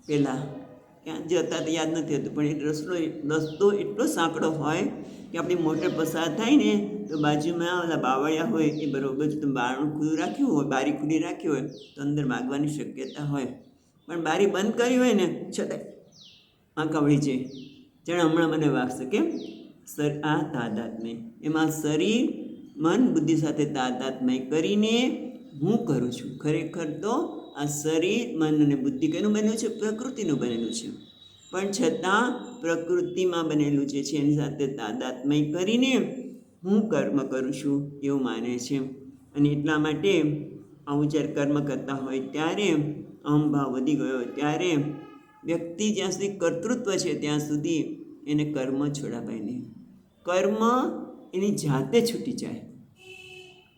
પહેલાં ક્યાં જતા તો યાદ નથી હોતું, પણ એ રસ્તો એટલો સાંકડો હોય કે આપણી મોટર પસાર થાય ને તો બાજુમાં ઓલા બાવળિયા હોય એ બરાબર તમે બારણું ખુલ્લું રાખ્યું હોય, બારી ખુલ્લી રાખી હોય તો અંદર માગવાની શક્યતા હોય. પણ બારી બંધ કરી હોય ને છતાં આંખ આવડી જાય, જાણે હમણાં મને વાગશે. કેમ? આ તાદાત્મ્ય. એમાં શરીર, મન, બુદ્ધિ સાથે તાદાત્મ્ય કરીને હું કરું છું. ખરેખર તો આ શરીર, મન અને બુદ્ધિ કેનું બનેલું છે? પ્રકૃતિનું બનેલું છે. પણ છતાં પ્રકૃતિમાં બનેલું છે એની સાથે તાદાત્મ્ય કરીને હું કર્મ કરું છું એવું માને છે. અને એટલા માટે આવું જ્યારે કર્મ કરતા હોય ત્યારે અહંભાવ વધી ગયો, ત્યારે વ્યક્તિ જ્યાં સુધી કર્તૃત્વ છે ત્યાં સુધી એને કર્મ છોડાવાય નહીં. કર્મ એની જાતે છૂટી જાય.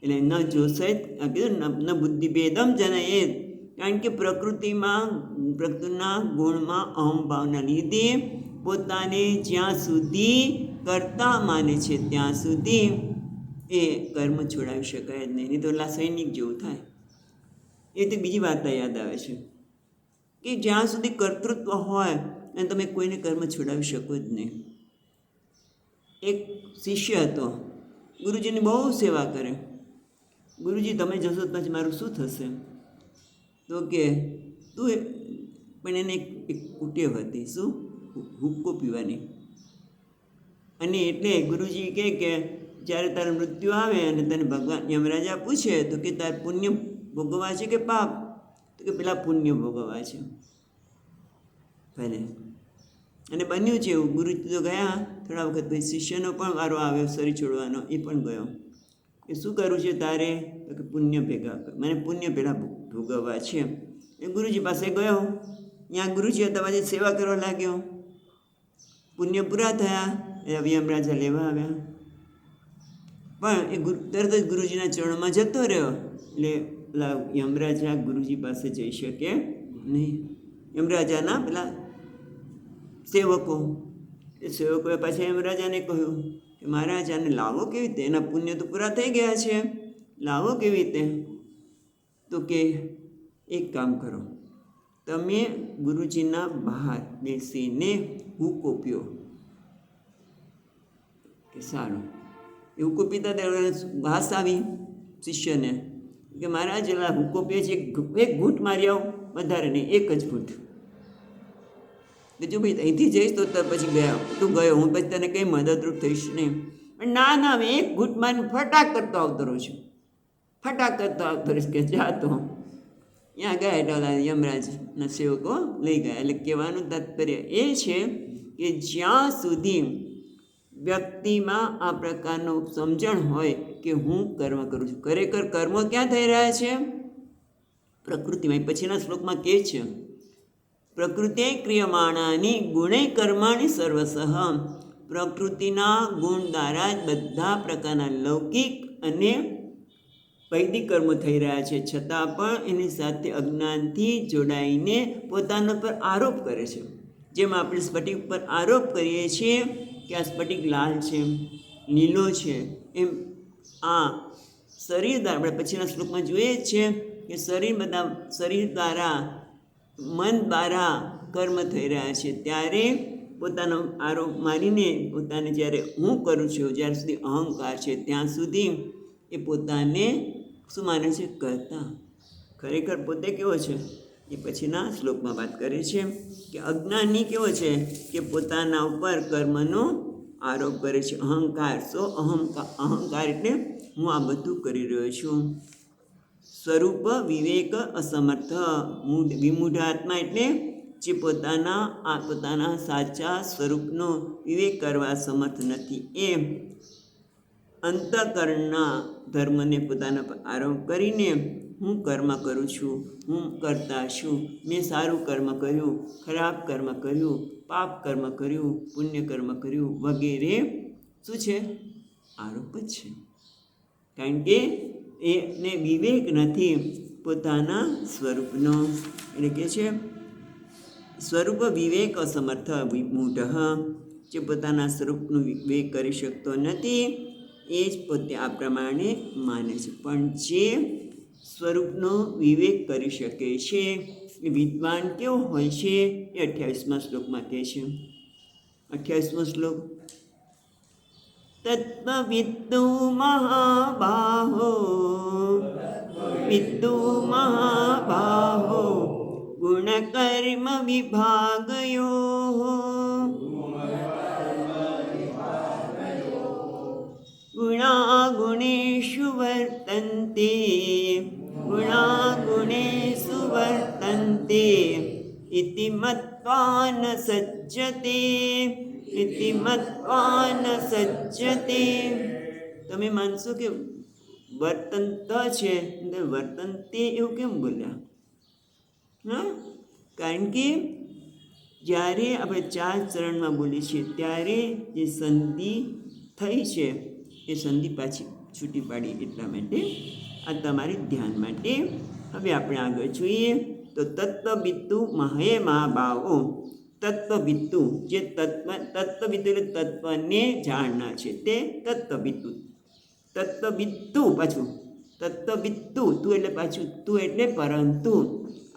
એટલે ન જોશે કીધું ન બુદ્ધિ ભેદમ જનયેત. કારણ કે પ્રકૃતિના ગુણમાં અહંભાવના લીધે પોતાને જ્યાં સુધી કરતા માને છે ત્યાં સુધી એ કર્મ છોડાવી શકાય જ નહીં. નહીં તો સૈનિક જેવું થાય. એ તો બીજી વાત યાદ આવે છે કે જ્યાં સુધી કર્તૃત્વ હોય અને તમે કોઈને કર્મ છોડાવી શકો જ નહીં. એક શિષ્ય હતો, ગુરુજીની બહુ સેવા કરે. ગુરુજી તમે જશો પછી મારું શું થશે? તો કે તું, પણ એને એક કુટેવ હતી. શું? હુક્કો પીવાની. અને એટલે ગુરુજી કહે કે જ્યારે તારું મૃત્યુ આવે અને તને ભગવાન યમરાજા પૂછે તો કે તારે પુણ્ય ભોગવવા છે કે પાપ? તો કે પેલા પુણ્ય ભોગવવા છે. ભલે. અને બન્યું છે એવું. ગુરુજી તો ગયા. થોડા વખત પછી શિષ્યનો પણ વારો આવ્યો શરીર છોડવાનો, એ પણ ગયો. કે શું કરવું છે તારે? તો કે પુણ્ય ભેગા કર, મને પુણ્ય પહેલાં ભોગવવા છે. એ ગુરુજી પાસે ગયો. ત્યાં ગુરુજી હતા, પછી સેવા કરવા લાગ્યો. પુણ્ય પૂરા થયા એટલે યમરાજા લેવા આવ્યા. પણ એ તરત જ ગુરુજીના ચરણોમાં જતો રહ્યો. એટલે પેલા યમરાજા ગુરુજી પાસે જઈ શકે નહીં. યમરાજાના પેલા સેવકો. એ સેવકોએ પાછા યમરાજાને કહ્યું કે મહારાજ આને લાવો કેવી રીતે, એના પુણ્ય તો પૂરા થઈ ગયા છે, લાવો કેવી રીતે? તો કે એક કામ કરો, તમે ગુરુજીના બહાર બેસીને હુક્કો પીઓ. કે સારું. એ હુક્કો પીતા ત્યારે ઘાસ આવી શિષ્યને કે મહારાજ એલા હુક્કો પીએ છે, એક ઘૂંટ મારી આવો, વધારે નહીં, એક જ ઘૂંટ. કે જો ભાઈ અહીંથી જઈશ તો પછી ગયા, તું ગયો, હું પછી તને કંઈ મદદરૂપ થઈશ નહીં. પણ ના ના, હવે એક ઘૂંટ મારીને ફટાક કરતો આવતો રહું છું, ફટાક કરતો આવતો રહીશ. કે જા તો ત્યાં ગયા એટલે યમરાજના સેવકો લઈ ગયા. એટલે કહેવાનું તાત્પર્ય એ છે કે જ્યાં સુધી વ્યક્તિમાં આ પ્રકારનું સમજણ હોય કે હું કર્મ કરું છું, ખરેખર કર્મો ક્યાં થઈ રહ્યા છે? પ્રકૃતિમાં. પછીના શ્લોકમાં કહે છે પ્રકૃતિ ક્રિયમાણાની ગુણે કર્માણી સર્વસઃ. પ્રકૃતિના ગુણ દ્વારા જ બધા પ્રકારના લૌકિક અને વૈદિક કર્મો થઈ રહ્યા છે, છતાં પણ એની સાથે અજ્ઞાનથી જોડાઈને પોતાના પર આરોપ કરે છે. જેમ આપણે સ્ફટિક પર આરોપ કરીએ છીએ કે આ સ્ફટિક લાલ છે, લીલો છે, એમ આ શરીર દ્વારા આપણે પછીના શ્લોકમાં જોઈએ જ છે કે શરીર દ્વારા મન દ્વારા કર્મ થઈ રહ્યા છે. ત્યારે પોતાનો આરોપ મારીને પોતાને જ્યારે હું કરું છું, જ્યાં સુધી અહંકાર છે ત્યાં સુધી એ પોતાને શું માને છે? કરતા. ખરેખર પોતે કેવો છે એ પછીના શ્લોકમાં વાત કરે છે કે અજ્ઞાની કેવો છે કે પોતાના ઉપર કર્મનો આરોપ કરે છે. અહંકાર. અહંકાર એટલે હું આ બધું કરી રહ્યો છું. સ્વરૂપ વિવેક અસમર્થ. વિમૂઢ આત્મા એટલે જે પોતાના સાચા સ્વરૂપનો વિવેક કરવા સમર્થ નથી. એ અંતઃકરણના ધર્મને પોતાના પર આરોપ કરીને હું કર્મ કરું છું, હું કરતા છું, મેં સારું કર્મ કર્યું, ખરાબ કર્મ કર્યું, પાપ કર્મ કર્યું, પુણ્ય કર્મ કર્યું વગેરે શું છે? આરોપ જ છે. કારણ કે એને વિવેક નથી પોતાના સ્વરૂપનો. એટલે કે છે સ્વરૂપ વિવેક અસમર્થ વિમૂઢ. જે પોતાના સ્વરૂપનું વિવેક કરી શકતો નથી એ જ પોતે આ પ્રમાણે માને છે. પણ જે સ્વરૂપનો વિવેક કરી શકે છે એ વિદ્વાન કેવો હોય છે? એ 28મા શ્લોકમાં કહે છે. 28મો શ્લોક તત્ત્વવિદ્દુ મહાબાહો ગુણકર્મ વિભાગયો ગુણાગુણેષુ વર્તન્તે ઇતિ મત્વા ન સજ્જતે. તમે માનશો કે વર્તંત છે, વર્તનતે એવું કેમ બોલ્યા? હા, કારણ કે જ્યારે આપણે 4 ચરણમાં બોલીએ છીએ ત્યારે જે સંધિ થઈ છે એ સંધિ પાછી છૂટી પાડી. એટલા માટે આ તમારે ધ્યાન માટે. હવે આપણે આગળ જોઈએ તો તત્વવિત્તુ મહે મહાભાવો. તત્વવિત્તુ જે તત્વવિત્તુ એટલે તત્વને જાણનાર છે તે તત્વવિત્તુ. તત્વવિત્તુ પાછું તત્વવિત્તુ તું એટલે પાછું તું એટલે પરંતુ.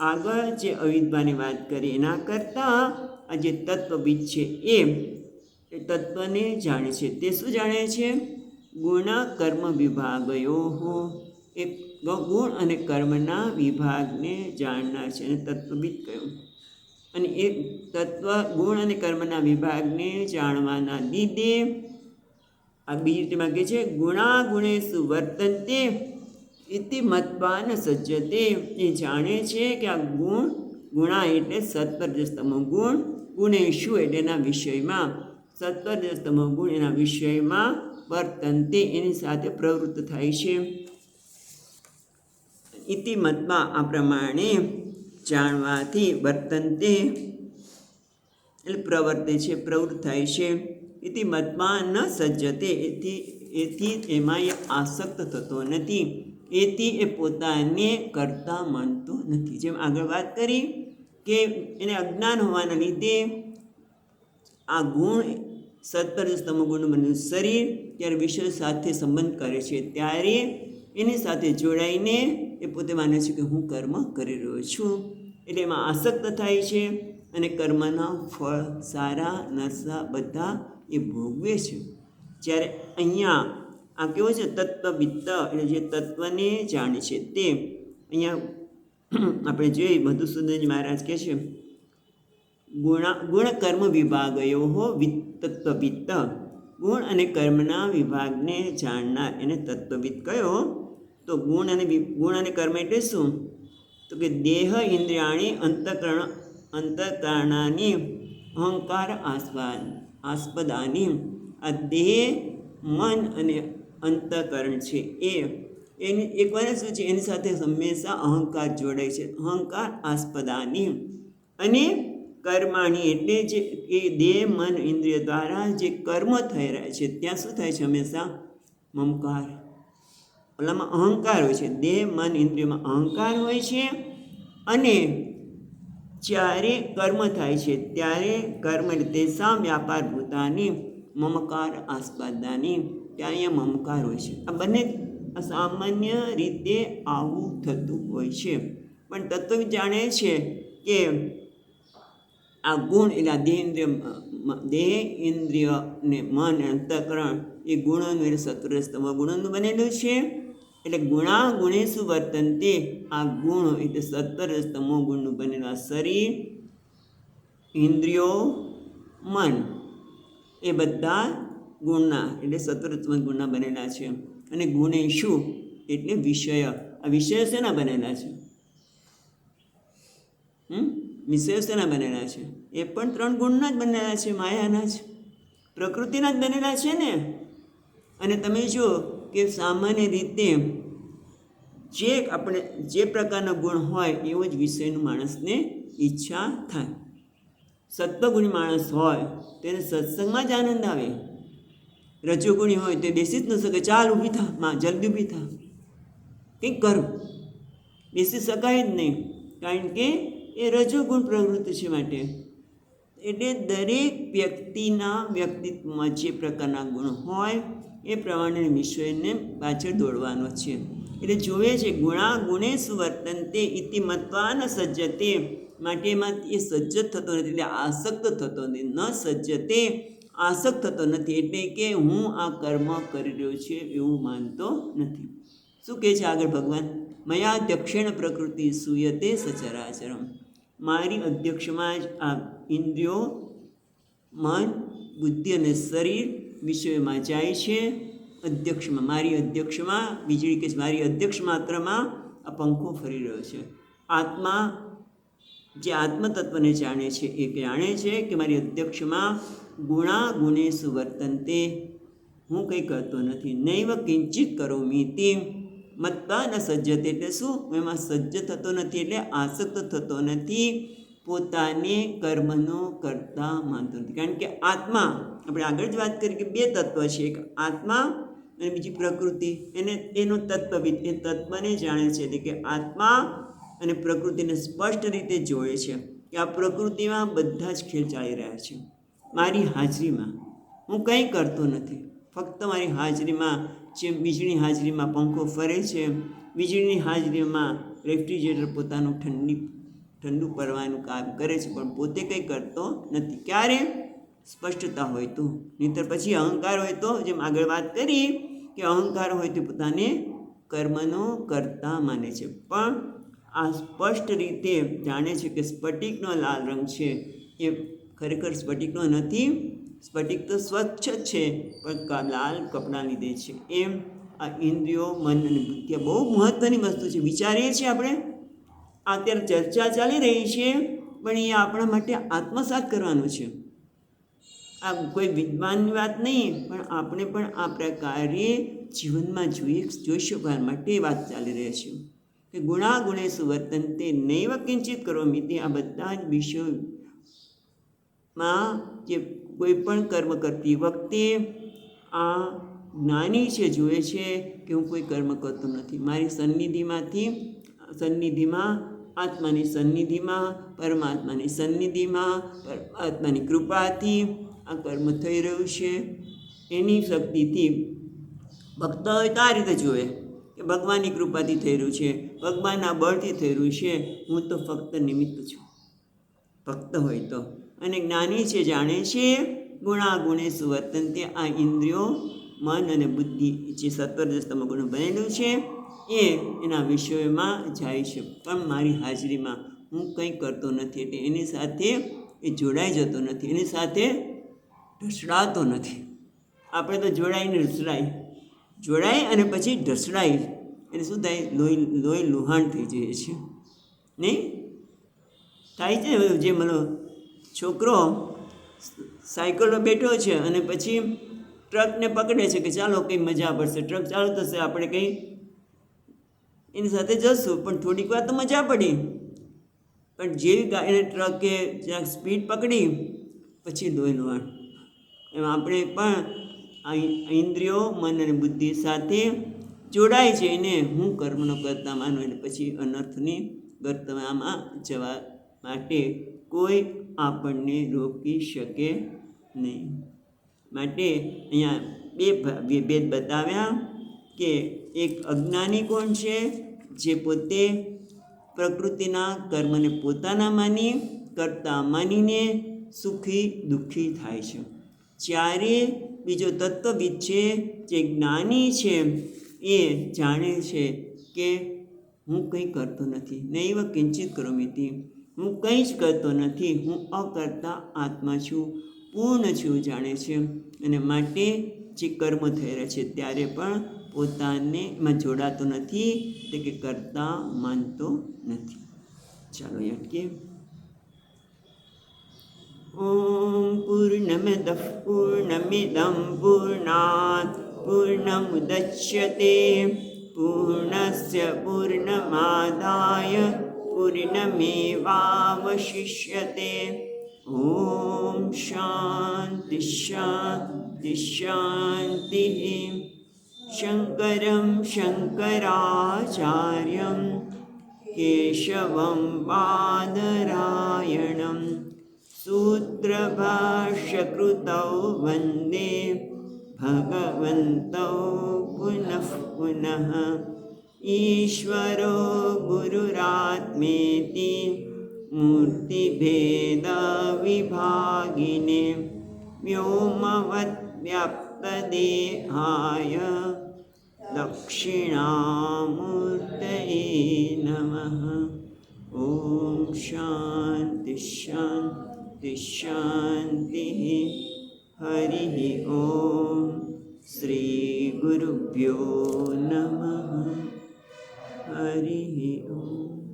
આગળ જે અવિદ્વાની વાત કરી એના કરતાં આ જે તત્વવિદ છે એ તત્વને જાણે છે. તે શું જાણે છે? ગુણ કર્મ વિભાગયો. એક ગુણ અને કર્મના વિભાગને જાણનાર છે અને તત્વવિદ કહ્યું. અને એ તત્વ ગુણ અને કર્મના વિભાગને જાણવાના લીધે આ બીજી રીતમાં કહે છે ગુણાગુણેષુ વર્તન્તે ઇતિ મત્વા ન સજ્જતે. એ જાણે છે કે આ ગુણા એટલે સત્વરજસ્તમો ગુણ, ગુણેષુ એટલે એના વિષયમાં, સત્વરજસ્તમો ગુણ એના વિષયમાં વર્તન્તે એની સાથે પ્રવૃત્ત થાય છે. ઇતિ મત્વા આ પ્રમાણે જાણવાથી વર્તન્તે એટલે પ્રવર્તે છે, પ્રવૃત્ત થાય છે. ઇતિ મત્વા ન સજ્જતે એથી એમાં એ આસક્ત થતો નથી, એથી એ પોતાને કરતા માનતો નથી. જેમ આગળ વાત કરી કે એને અજ્ઞાન હોવાના લીધે આ ગુણ સત્વરજસ્તમો ગુણનું બનેલું શરીર ત્યારે વિષય સાથે સંબંધ કરે છે, ત્યારે એની સાથે જોડાઈને એ પોતે માને છે કે હું કર્મ કરી રહ્યો છું, એટલે એમાં આસક્ત થાય છે અને કર્મના ફળ સારા નરસા બધા એ ભોગવે છે. જ્યારે અહીંયા આ કેવો છે તત્વવિત્ત, એટલે જે તત્વને જાણે છે તે. અહીંયા આપણે જોઈએ મધુસૂદનજી મહારાજ કહે છે ગુણ કર્મ વિભાગયો હો તત્વવિત્ત, ગુણ અને કર્મના વિભાગને જાણનાર એને તત્વવિત્ત કયો. તો ગુણ અને કર્મ એટલે શું? તો કે દેહ ઇન્દ્રિયાણી અંતઃકરણાની અહંકાર આસ્પદાની. આ દેહ મન અને અંતઃકરણ છે એની એકવાર શું છે, એની સાથે હંમેશા અહંકાર જોડાય છે. અહંકાર આસ્પદાની અને કર્માણી એટલે જે એ દેહ મન ઇન્દ્રિય દ્વારા જે કર્મ થઈ રહ્યા છે ત્યાં શું થાય છે? હંમેશા મમકાર, ઓલામાં અહંકાર હોય છે. દેહ મન ઇન્દ્રિયમાં અહંકાર હોય છે અને જ્યારે કર્મ થાય છે ત્યારે કર્મ એટલે તેસામ વ્યાપાર ભૂતાની મમકાર આસ્પદાની, ત્યાં અહીંયા મમકાર હોય છે. આ બંને સામાન્ય રીતે આવું થતું હોય છે. પણ તત્વ જાણે છે કે આ ગુણ એટલે દેહ ઇન્દ્રિય ને મન અંતઃકરણ એ ગુણોનું એટલે સત્વરજસ્તમ ગુણોનું બનેલું છે. એટલે ગુણેશુ વર્તનતે, આ ગુણો એટલે સત્વરજસ્તમો ગુણનું બનેલા શરીર ઇન્દ્રિયો મન એ બધા ગુણના એટલે સત્વરજસ્તમ ગુણના બનેલા છે. અને ગુણેશુ એટલે વિષય, આ વિષય શેના બનેલા છે? વિષયો શેના બનેલા છે? એ પણ 3 ગુણના જ બનેલા છે, માયાના જ, પ્રકૃતિના જ બનેલા છે ને. અને તમે જો કે સામાન્ય રીતે જે પ્રકારના ગુણ હોય એવો જ વિષયનું માણસને ઈચ્છા થાય. સત્વગુણી માણસ હોય તેને સત્સંગમાં જ આનંદ આવે. રજોગુણી હોય તો બેસી જ ન શકે, ચાલ ઊભી થા માં, જલ્દી ઊભી થા, કંઈક કરું, બેસી શકાય જ નહીં, કારણ કે એ રજોગુણ પ્રવૃત્તિ છે. માટે એટલે દરેક વ્યક્તિના વ્યક્તિત્વમાં જે પ્રકારના ગુણ હોય એ પ્રમાણે વિષયને પાછળ દોડવાનો છે. એટલે જોવે છે ગુણેશુ વર્તનતે ઇતિ મત્વા ન સજ્જતે, માટે એમાં એ સજ્જ થતો નથી, એટલે આસક્ત થતો નથી. ન સજ્જતે આસક્ત થતો નથી, એટલે કે હું આ કર્મ કરી રહ્યો છે એવું માનતો નથી. શું કહે છે આગળ ભગવાન? મયા દક્ષિણ પ્રકૃતિ સૂયતે સચરાચરમ, મારી અધ્યક્ષમાં જ આ ઇન્દ્રિયો મન બુદ્ધિ અને શરીર વિષયોમાં જાય છે. અધ્યક્ષમાં, મારી અધ્યક્ષમાં, વીજળી કે મારી અધ્યક્ષ માત્રમાં આ પંખો ફરી રહ્યો છે. આત્મા જે આત્મતત્વને જાણે છે એ જાણે છે કે મારી અધ્યક્ષમાં ગુણેશુ વર્તનતે, હું કંઈ કરતો નથી. નૈવ કિંચિત કરોમિ તે મત્વા ન સજ્જતે, એટલે શું? એમાં સજ્જ થતો નથી, એટલે આસક્ત થતો નથી, પોતાને કર્મનો કરતા માનતો નથી. કારણ કે આત્મા, આપણે આગળ જ વાત કરી કે 2 તત્વ છે, એક આત્મા અને બીજી પ્રકૃતિ. એનો તત્વવિદ એ તત્વને જાણે છે, એટલે કે આત્મા અને પ્રકૃતિને સ્પષ્ટ રીતે જોડે છે કે આ પ્રકૃતિમાં બધા જ ખેલ ચાલી રહ્યા છે. મારી હાજરીમાં હું કંઈ કરતો નથી, ફક્ત મારી હાજરીમાં, જેમ વીજળીની હાજરીમાં પંખો ફરે છે, વીજળીની હાજરીમાં રેફ્રિજરેટર પોતાનું ઠંડુ કરવાનું કામ કરે છે, પણ પોતે કંઈ કરતો નથી. ક્યારે? સ્પષ્ટતા હોય તો, નહીંતર પછી અહંકાર હોય તો, જેમ આગળ વાત કરી કે અહંકાર હોય તો પોતાને કર્મનો કરતા માને છે. પણ આ સ્પષ્ટ રીતે જાણે છે કે સ્ફટિકનો લાલ રંગ છે એ ખરેખર સ્ફટિકનો નથી. સ્ફટિક તો સ્વચ્છ જ છે, પણ લાલ કપડાં લીધે છે. એમ આ ઇન્દ્રિયો મન અને બુદ્ધિ બહુ મહત્ત્વની વસ્તુ છે. વિચારીએ છીએ આપણે, અત્યારે ચર્ચા ચાલી રહી છે, પણ એ આપણા માટે આત્મસાત કરવાનું છે. આ કોઈ વિદ્વાનની વાત નહીં, પણ આપણે પણ આ પ્રકારે જીવનમાં જોઈ શકવા માટે વાત ચાલી રહી છે કે ગુણેશુ વર્તનતે નૈવ કિંચિત કરોમિ તે, આ બધા જ વિષયોમાં જે કોઈ પણ કર્મ કરતી વખતે આ જ્ઞાની છે જુએ છે કે હું કોઈ કર્મ કરતો નથી. મારી સન્નિધિમાં આત્માની સન્નિધિમાં, પરમાત્માની સન્નિધિમાં, પરમાત્માની કૃપાથી આ કર્મ થઈ રહ્યું છે એની શક્તિથી ભક્ત હોય તો આ રીતે જોવે કે ભગવાનની કૃપાથી થઈ રહ્યું છે, ભગવાનના બળથી થઈ રહ્યું છે, હું તો ફક્ત નિમિત્ત છું. ભક્ત હોય તો. અને જ્ઞાની છે, જાણે છે ગુણાગુણે સુવર્તન્તે, આ ઇન્દ્રિયો મન અને બુદ્ધિ જે સત્વરજસ્તમ ગુણ બનેલું છે એ એના વિષયોમાં જાય છે, પણ મારી હાજરીમાં હું કંઈ કરતો નથી, એટલે એની સાથે એ જોડાઈ જતો નથી, એની સાથે ઢસડાતો નથી. આપણે તો જોડાઈને જોડાય અને પછી ઢસડાય એટલે શું થાય? લોહી લુહાણ થઈ જાય છે, નહીં થાય છે? જે મને છોકરો સાયકલમાં બેઠો છે અને પછી ટ્રકને પકડે છે કે ચાલો કંઈ મજા પડશે, ટ્રક ચાલુ થશે, આપણે કંઈ એની સાથે જશું, પણ થોડીક વાર તો મજા પડી, પણ જેવી ગાડીને ટ્રકે જ્યાં સ્પીડ પકડી પછી લોહી લુહાણ. એમ આપણે પણ આ ઇન્દ્રિયો મન અને બુદ્ધિ સાથે જોડાય છે એને હું કર્મનો કરતા માનું, એટલે પછી અનર્થની ગર્તમાં જવા માટે કોઈ આપણને રોકી શકે નહીં. માટે અહીંયા બે ભેદ બતાવ્યા કે એક અજ્ઞાની કોણ છે? જે પોતે પ્રકૃતિના કર્મને પોતાના માની કરતા માનીને સુખી દુઃખી થાય છે. જ્યારે બીજો તત્વવિદ છે, જે જ્ઞાની છે, એ જાણે છે કે હું કંઈ કરતો નથી, નૈવ કિંચિત કરોમિતિ, હું કંઈ જ કરતો નથી, હું અકર્તા આત્મા છું, પૂર્ણ છું જાણે છે. અને માટે જે કર્મ થઈ રહ્યા છે ત્યારે પણ પોતાને એમાં જોડાતો નથી, તે કે કરતા માનતો નથી. ચાલો અહીંયા અટકીએ. ઓમ પૂર્ણમદઃ પૂર્ણમિદં પૂર્ણાત પૂર્ણમુદચ્યતે પૂર્ણસ્ય પૂર્ણમાદાય પૂર્ણમેવાવશિષ્યતે. ઓમ શાંતિ શાંતિ શાંતિ. શંકરં શંકરાચાર્યં કેશવં બાદરાયણં સૂત્રભાષ્યકૃતૌ વંદે ભગવन्तौ પુનઃ પુનઃ. ઈશ્વરો ગુરુરાત્મેતિ મૂર્તિભેદવિભાગિને વ્યોમવદ્વ્યાપ્તદેહાય દક્ષિણામૂર્તયે નમઃ. ઓમ શાંતિ શાંતિ શાંતિ. હરિ ઓમ. શ્રી ગુરુભ્યો નમઃ. હરિ ઓમ.